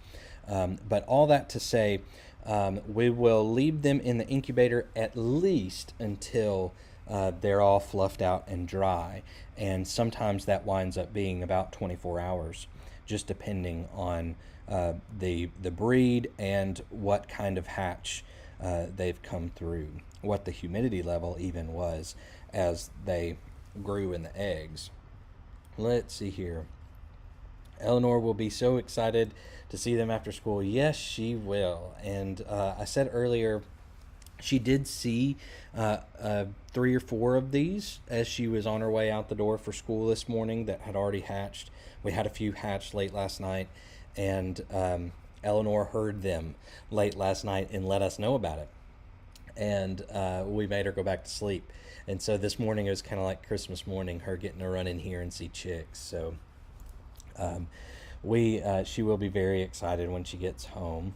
S1: But all that to say, we will leave them in the incubator at least until they're all fluffed out and dry. And sometimes that winds up being about 24 hours, just depending on the breed and what kind of hatch they've come through, what the humidity level even was as they grew in the eggs. Let's see here. Eleanor will be so excited to see them after school. Yes, she will. And I said earlier, she did see 3 or 4 of these as she was on her way out the door for school this morning that had already hatched. We had a few hatched late last night, and Eleanor heard them late last night and let us know about it. And we made her go back to sleep. And so this morning it was kind of like Christmas morning, her getting to run in here and see chicks. So she will be very excited when she gets home.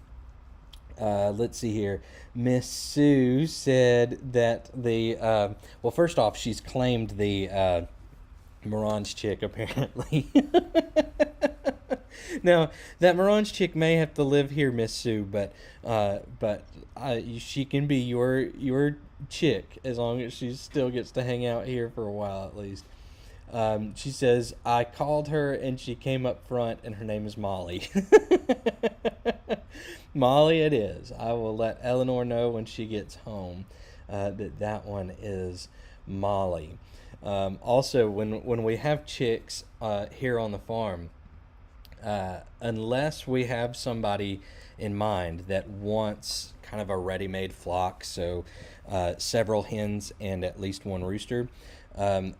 S1: Let's see here. Miss Sue said that well, first off, she's claimed the Moran's chick, apparently. Now, that Moran's chick may have to live here, Miss Sue, but she can be your chick as long as she still gets to hang out here for a while at least. She says, I called her and she came up front and her name is Molly. Molly it is. I will let Eleanor know when she gets home that one is Molly. Also, when we have chicks here on the farm, unless we have somebody in mind that wants kind of a ready-made flock, so several hens and at least one rooster,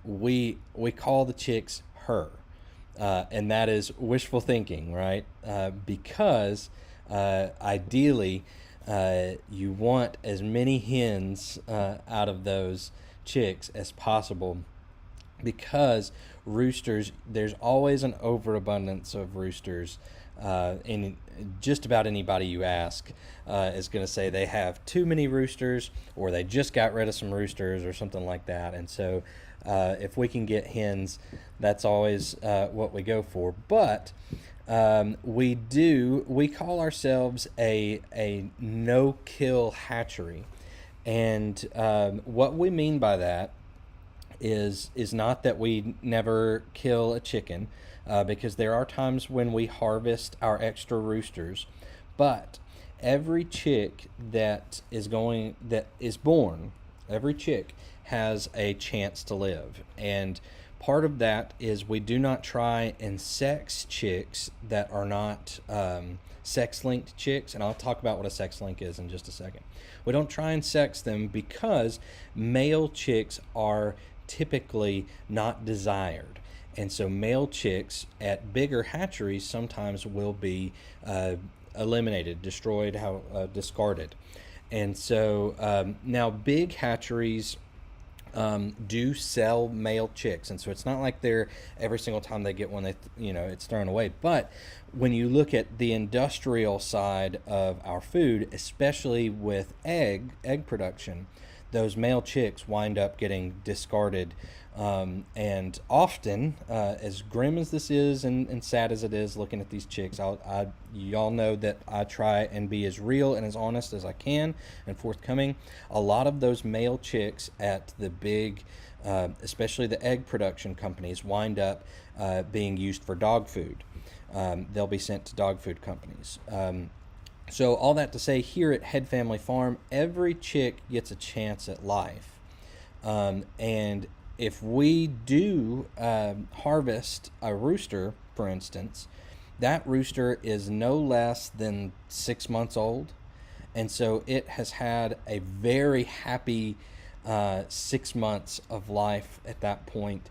S1: we call the chicks her, and that is wishful thinking, right? Because ideally, you want as many hens out of those chicks as possible, because roosters, there's always an overabundance of roosters. And just about anybody you ask is going to say they have too many roosters, or they just got rid of some roosters or something like that. And so if we can get hens, that's always what we go for. But we call ourselves a no-kill hatchery. And what we mean by that is not that we never kill a chicken, because there are times when we harvest our extra roosters, but every chick that is born, every chick has a chance to live. And part of that is we do not try and sex chicks that are not sex-linked chicks, and I'll talk about what a sex link is in just a second. We don't try and sex them because male chicks are typically not desired. And so male chicks at bigger hatcheries sometimes will be eliminated, destroyed, discarded. And so now big hatcheries do sell male chicks, and so it's not like they're every single time they get one, it's thrown away. But when you look at the industrial side of our food, especially with egg production, those male chicks wind up getting discarded. And often, as grim as this is and sad as it is looking at these chicks, y'all know that I try and be as real and as honest as I can and forthcoming. A lot of those male chicks at the big, especially the egg production companies, wind up being used for dog food. They'll be sent to dog food companies. So all that to say, here at Head Family Farm, every chick gets a chance at life. And if we do harvest a rooster, for instance, that rooster is no less than 6 months old. And so it has had a very happy 6 months of life at that point.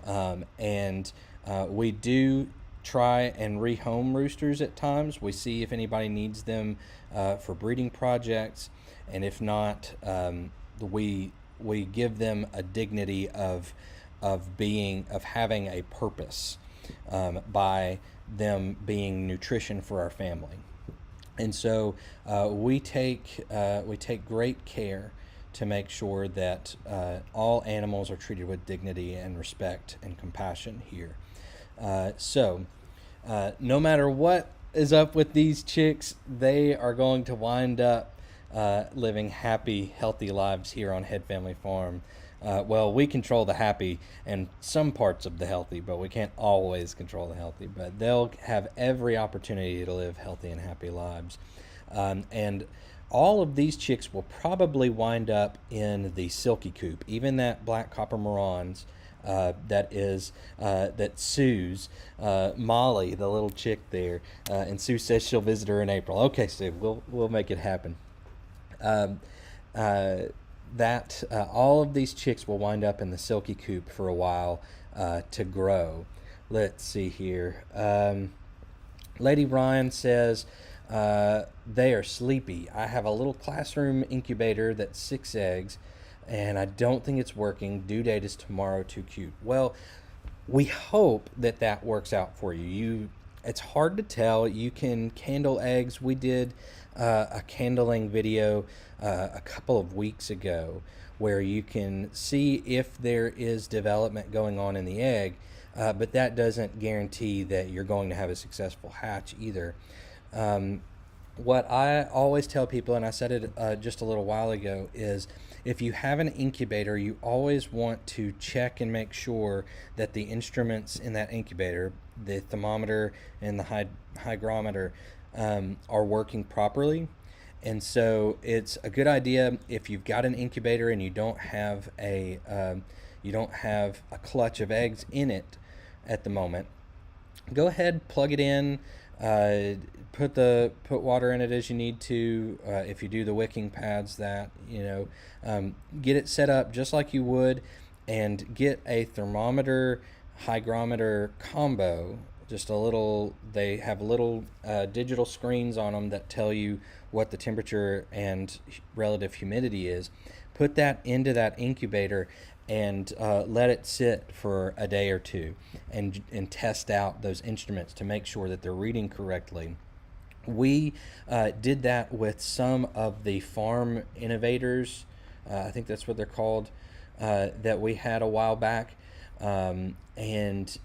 S1: And we do try and rehome roosters at times. We see if anybody needs them for breeding projects, and if not, we give them a dignity of having a purpose by them being nutrition for our family. And so we take great care to make sure that all animals are treated with dignity and respect and compassion here. So no matter what is up with these chicks, they are going to wind up living happy, healthy lives here on Head Family Farm. Well, we control the happy and some parts of the healthy, but we can't always control the healthy. But they'll have every opportunity to live healthy and happy lives. And all of these chicks will probably wind up in the silky coop. Even that black copper marans that Sue's Molly, the little chick there, and Sue says she'll visit her in April. Okay, Sue, we'll make it happen. All of these chicks will wind up in the silky coop for a while to grow. Let's see here. Lady Ryan says they are sleepy. I have a little classroom incubator that's 6 eggs, and I don't think it's working. Due date is tomorrow. Too cute. Well, we hope that works out for you. It's hard to tell. You can candle eggs. We did a candling video a couple of weeks ago where you can see if there is development going on in the egg, but that doesn't guarantee that you're going to have a successful hatch either. What I always tell people, and I said it just a little while ago, is if you have an incubator, you always want to check and make sure that the instruments in that incubator, the thermometer and the hygrometer, are working properly. And so it's a good idea, if you've got an incubator and you don't have a clutch of eggs in it at the moment, go ahead, plug it in, uh, put water in it as you need to. If you do the wicking pads, that get it set up just like you would, and get a thermometer hygrometer combo. Just a little. They have little digital screens on them that tell you what the temperature and relative humidity is. Put that into that incubator and let it sit for a day or two, and test out those instruments to make sure that they're reading correctly. We did that with some of the farm innovators. I think that's what they're called, that we had a while back, and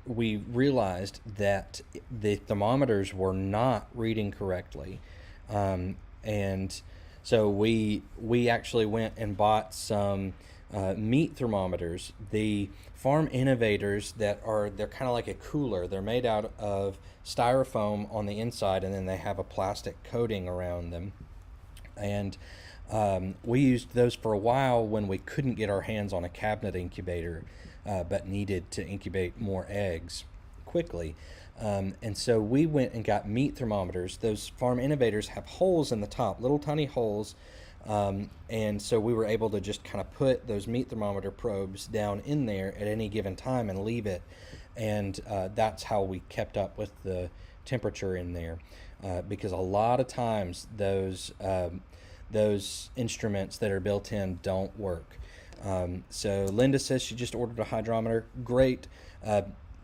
S1: we realized that the thermometers were not reading correctly, and so we actually went and bought some meat thermometers. The farm innovators they're kind of like a cooler. They're made out of styrofoam on the inside, and then they have a plastic coating around them. And we used those for a while when we couldn't get our hands on a cabinet incubator, but needed to incubate more eggs quickly. And so we went and got meat thermometers. Those farm innovators have holes in the top, little tiny holes. And so we were able to just kind of put those meat thermometer probes down in there at any given time and leave it. And that's how we kept up with the temperature in there. Because a lot of times those instruments that are built in don't work. So Linda says she just ordered a hydrometer. Great.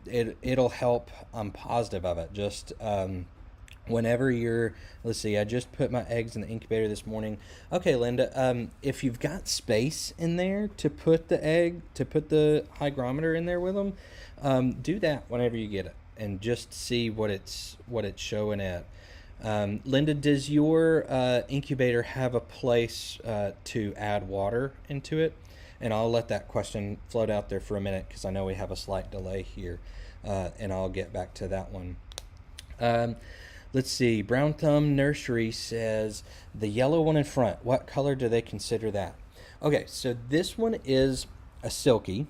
S1: It'll help. I'm positive of it. Just whenever let's see, I just put my eggs in the incubator this morning. Okay, Linda, if you've got space in there to put the hygrometer in there with them, do that whenever you get it, and just see what it's showing at. Linda, does your incubator have a place to add water into it? And I'll let that question float out there for a minute because I know we have a slight delay here, and I'll get back to that one. Let's see. Brown Thumb Nursery says the yellow one in front. What color do they consider that? Okay, so this one is a silky.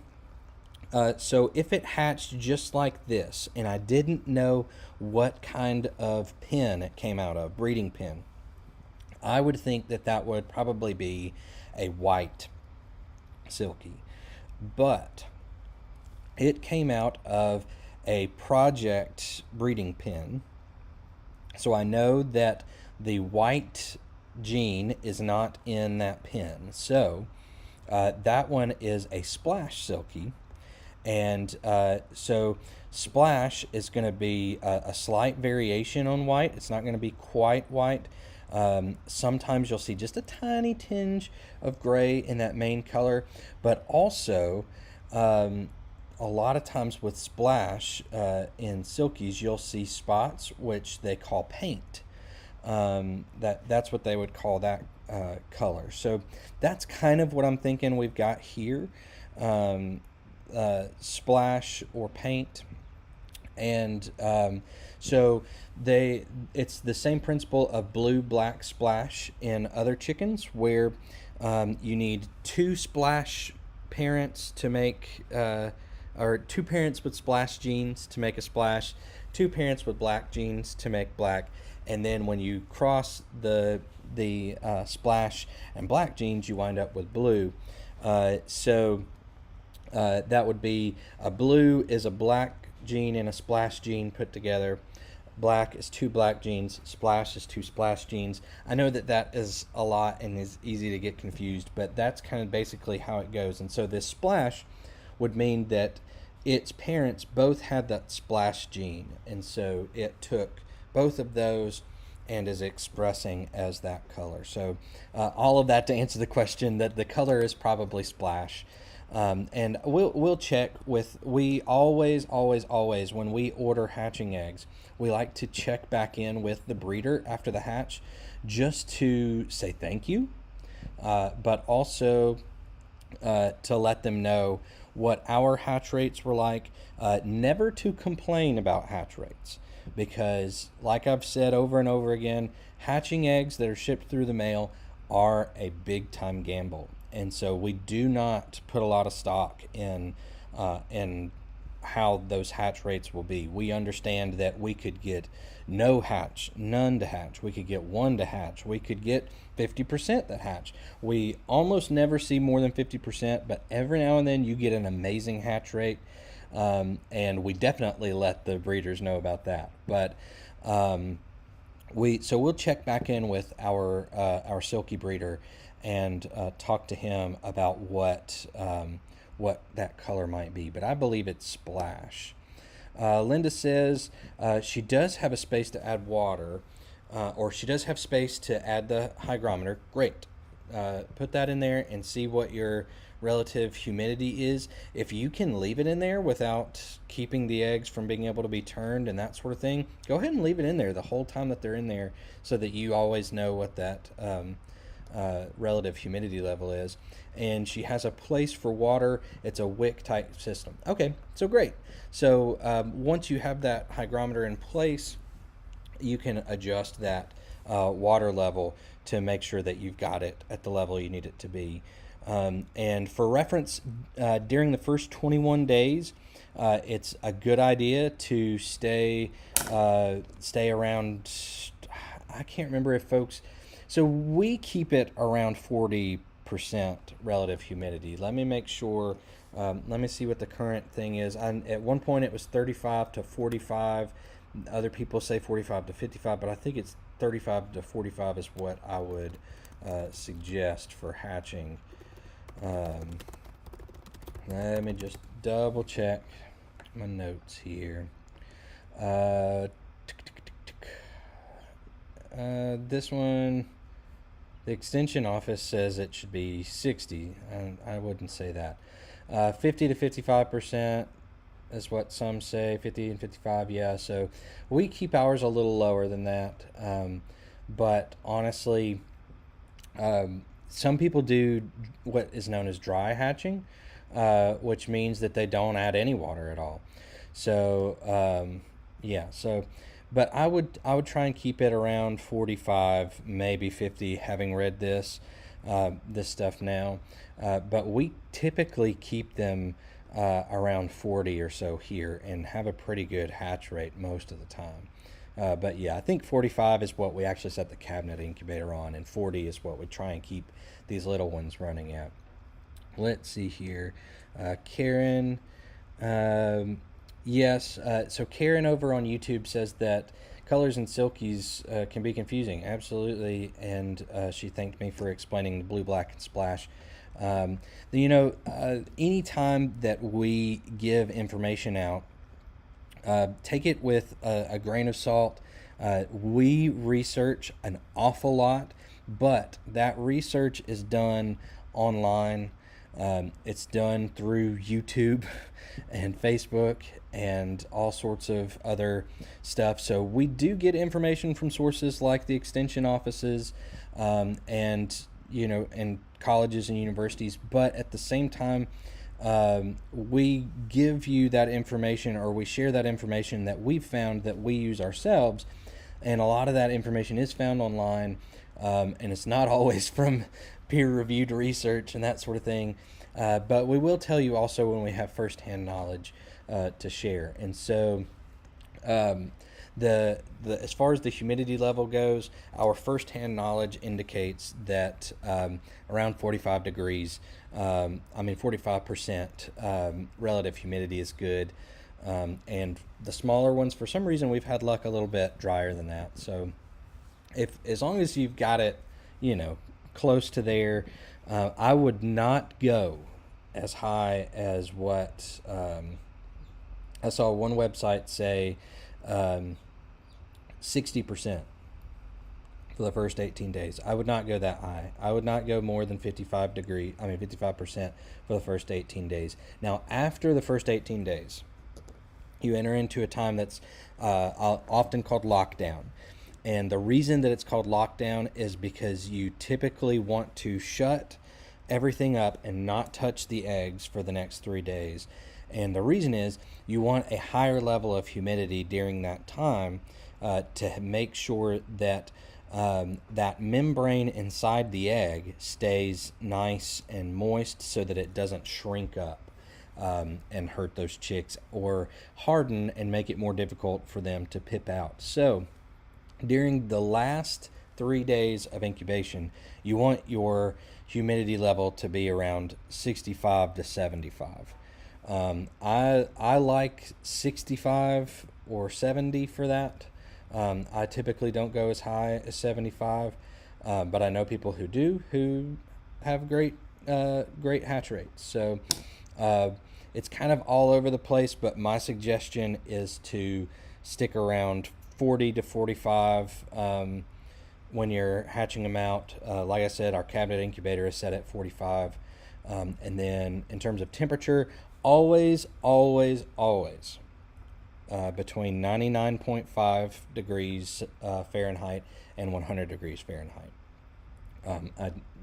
S1: So if it hatched just like this, and I didn't know what kind of pen it came out of, breeding pen, I would think that would probably be a white silky. But it came out of a project breeding pen. So I know that the white gene is not in that pen. So that one is a splash silky. And so splash is going to be a slight variation on white. It's not going to be quite white. Sometimes you'll see just a tiny tinge of gray in that main color. But also, a lot of times with splash in silkies, you'll see spots, which they call paint. That's what they would call that color. So that's kind of what I'm thinking we've got here. Splash or paint. And so it's the same principle of blue black splash in other chickens, where you need two splash parents to make or two parents with splash genes to make a splash, two parents with black genes to make black, and then when you cross the splash and black genes, you wind up with blue. So that would be a blue is a black gene and a splash gene put together. Black is two black genes, splash is two splash genes. I know that is a lot and is easy to get confused, but that's kind of basically how it goes. And so this splash would mean that its parents both had that splash gene, and so it took both of those and is expressing as that color. So all of that to answer the question that the color is probably splash. And we'll check with, we always when we order hatching eggs, we like to check back in with the breeder after the hatch just to say thank you, but also to let them know what our hatch rates were like, never to complain about hatch rates, because like I've said over and over again, hatching eggs that are shipped through the mail are a big time gamble. And so we do not put a lot of stock in how those hatch rates will be. We understand that we could get no hatch, none to hatch. We could get one to hatch. We could get 50% that hatch. We almost never see more than 50%, but every now and then you get an amazing hatch rate. And we definitely let the breeders know about that. But we'll check back in with our silky breeder and talk to him about what that color might be. But I believe it's splash. Linda says she does have a space to add water, or she does have space to add the hygrometer. Great. Put that in there and see what your relative humidity is. If you can leave it in there without keeping the eggs from being able to be turned and that sort of thing, go ahead and leave it in there the whole time that they're in there, so that you always know what that relative humidity level is. And she has a place for water. It's a wick type system. Okay, so great. So once you have that hygrometer in place, you can adjust that water level to make sure that you've got it at the level you need it to be. And for reference, during the first 21 days, it's a good idea to stay around, I can't remember if folks, so we keep it around 40% relative humidity. Let me make sure, let me see what the current thing is. At one point it was 35 to 45. Other people say 45 to 55, but I think it's 35 to 45 is what I would suggest for hatching. Let me just double check my notes here. This one, the extension office says it should be 60. I wouldn't say that. 50 to 55% is what some say. 50 and 55, yeah. So we keep ours a little lower than that. But honestly, some people do what is known as dry hatching, which means that they don't add any water at all. So yeah, so but I would try and keep it around 45, maybe 50, having read this stuff now. But we typically keep them around 40 or so here and have a pretty good hatch rate most of the time. But yeah, I think 45 is what we actually set the cabinet incubator on, and 40 is what we try and keep these little ones running at. Let's see here. Karen, yes, so Karen over on YouTube says that colors and silkies can be confusing. Absolutely, and she thanked me for explaining the blue, black, and splash. Anytime that we give information out, take it with a grain of salt. We research an awful lot, but that research is done online. It's done through YouTube and Facebook and all sorts of other stuff. So we do get information from sources like the extension offices and colleges and universities, but at the same time, we give you that information, or we share that information that we've found that we use ourselves, and a lot of that information is found online, and it's not always from peer-reviewed research and that sort of thing, but we will tell you also when we have first-hand knowledge to share. And so as far as the humidity level goes, our first-hand knowledge indicates that around 45 degrees, 45% relative humidity is good. And the smaller ones, for some reason, we've had luck a little bit drier than that. So as long as you've got it, close to there, I would not go as high as what I saw one website say 60% for the first 18 days. I would not go that high. I would not go more than 55% for the first 18 days. Now, after the first 18 days, you enter into a time that's often called lockdown. And the reason that it's called lockdown is because you typically want to shut everything up and not touch the eggs for the next 3 days. And the reason is you want a higher level of humidity during that time to make sure that that membrane inside the egg stays nice and moist so that it doesn't shrink up. and hurt those chicks, or harden and make it more difficult for them to pip out. So during the last 3 days of incubation, you want your humidity level to be around 65 to 75. I like 65 or 70 for that. I typically don't go as high as 75, but I know people who do, who have great hatch rates. So it's kind of all over the place, but my suggestion is to stick around 40 to 45 when you're hatching them out. Like I said, our cabinet incubator is set at 45. And then in terms of temperature, always between 99.5 degrees Fahrenheit and 100 degrees Fahrenheit.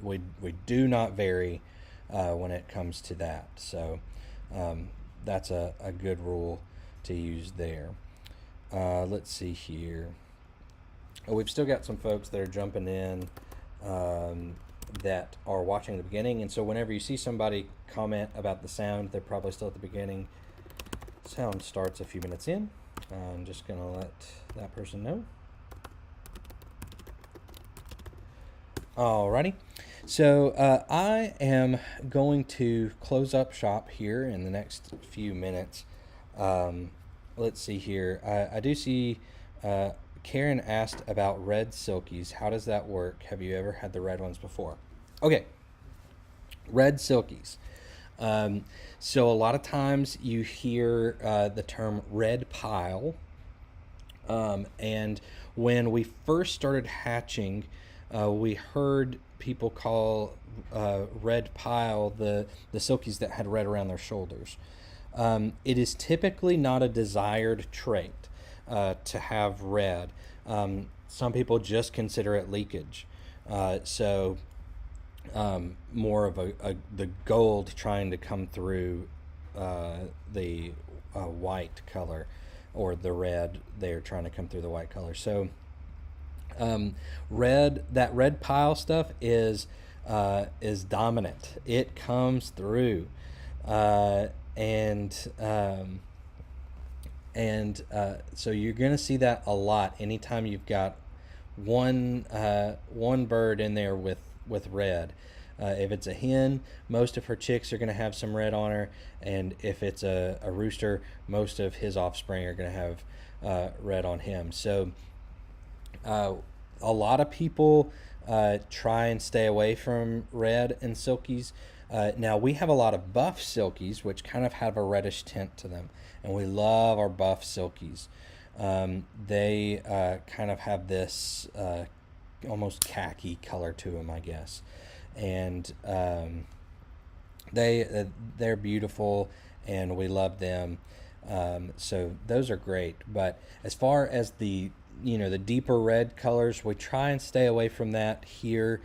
S1: We do not vary when it comes to that. So that's a good rule to use there. Let's see here. Oh, we've still got some folks that are jumping in that are watching the beginning. And so whenever you see somebody comment about the sound, they're probably still at the beginning. Sound starts a few minutes in. I'm just going to let that person know. Alrighty. So I am going to close up shop here in the next few minutes. Let's see here. I do see Karen asked about red silkies. How does that work? Have you ever had the red ones before? Okay. Red silkies. So a lot of times you hear the term red pile. And when we first started hatching, we heard people call red pile the silkies that had red around their shoulders. It is typically not a desired trait to have red. Some people just consider it leakage. So more of the gold trying to come through the white color, or the red they're trying to come through the white color. So that red pile stuff is dominant. It comes through, and so you're going to see that a lot anytime you've got one bird in there with red. If it's a hen, most of her chicks are going to have some red on her, and if it's a rooster, most of his offspring are going to have red on him. So a lot of people try and stay away from red and silkies. Now we have a lot of buff silkies, which kind of have a reddish tint to them, and we love our buff silkies. They kind of have this almost khaki color to them, I guess, and they're beautiful, and we love them. So those are great. But as far as the deeper red colors, we try and stay away from that here,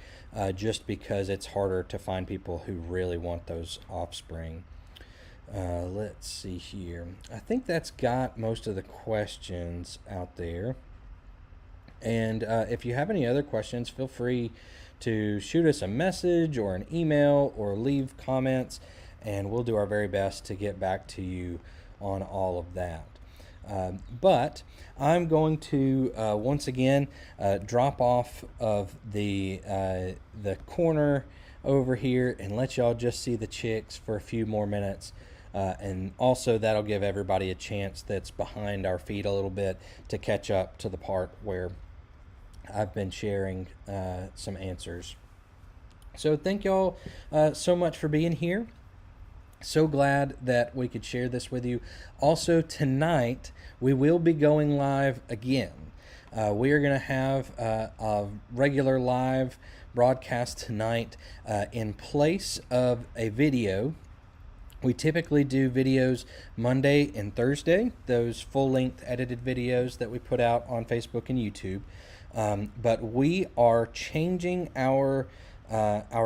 S1: just because it's harder to find people who really want those offspring. Let's see here. I think that's got most of the questions out there. And if you have any other questions, feel free to shoot us a message or an email or leave comments, and we'll do our very best to get back to you on all of that. But I'm going to once again drop off of the corner over here and let y'all just see the chicks for a few more minutes. And also that'll give everybody a chance that's behind our feed a little bit to catch up to the part where I've been sharing some answers. So thank y'all so much for being here. So glad that we could share this with you. Also tonight, we will be going live again. We are going to have a regular live broadcast tonight in place of a video. We typically do videos Monday and Thursday, those full-length edited videos that we put out on Facebook and YouTube. But we are changing our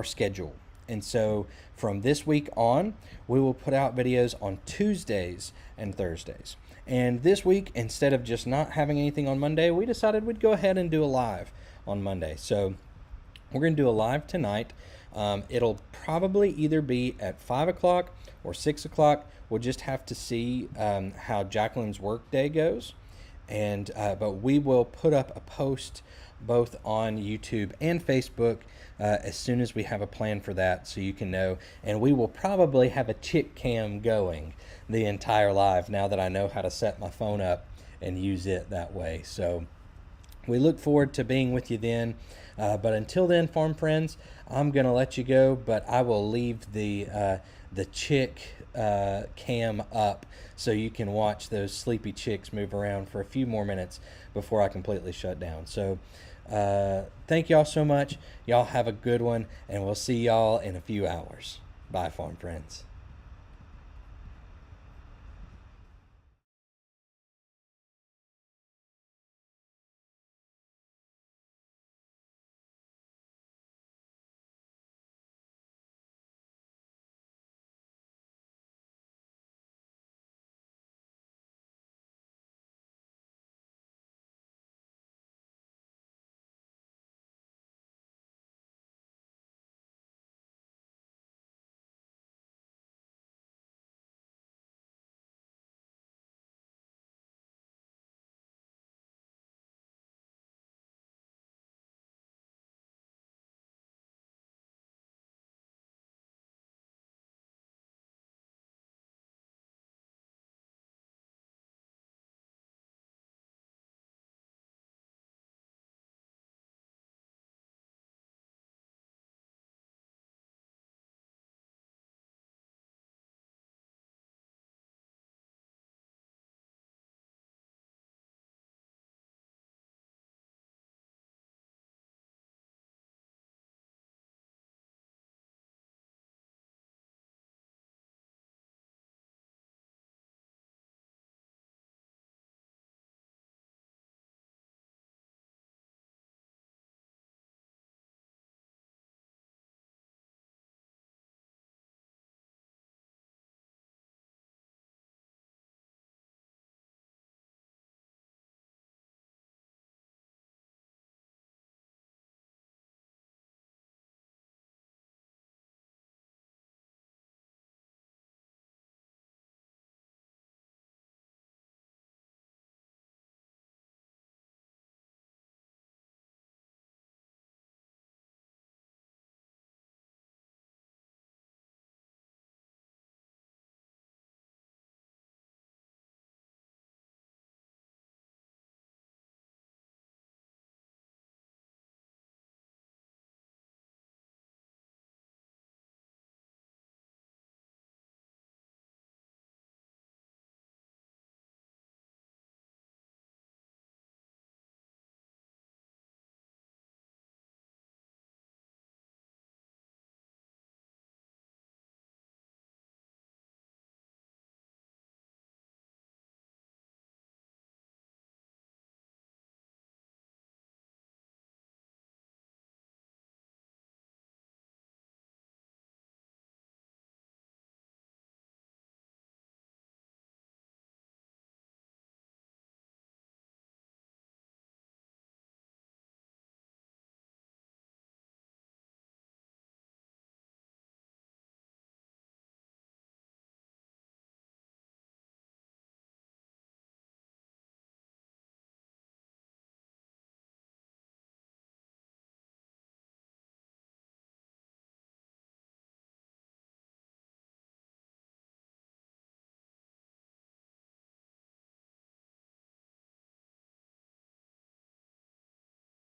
S1: schedule. And so from this week on, we will put out videos on Tuesdays and Thursdays. And this week, instead of just not having anything on Monday, we decided we'd go ahead and do a live on Monday. So we're going to do a live tonight. It'll probably either be at 5 o'clock or 6 o'clock. We'll just have to see how Jacqueline's work day goes. And but we will put up a post both on YouTube and Facebook as soon as we have a plan for that, so you can know. And we will probably have a chick cam going the entire live now that I know how to set my phone up and use it that way. So we look forward to being with you then. But until then, farm friends, I'm going to let you go, but I will leave the chick cam up so you can watch those sleepy chicks move around for a few more minutes before I completely shut down. So thank y'all so much. Y'all have a good one, and we'll see y'all in a few hours. Bye, farm friends.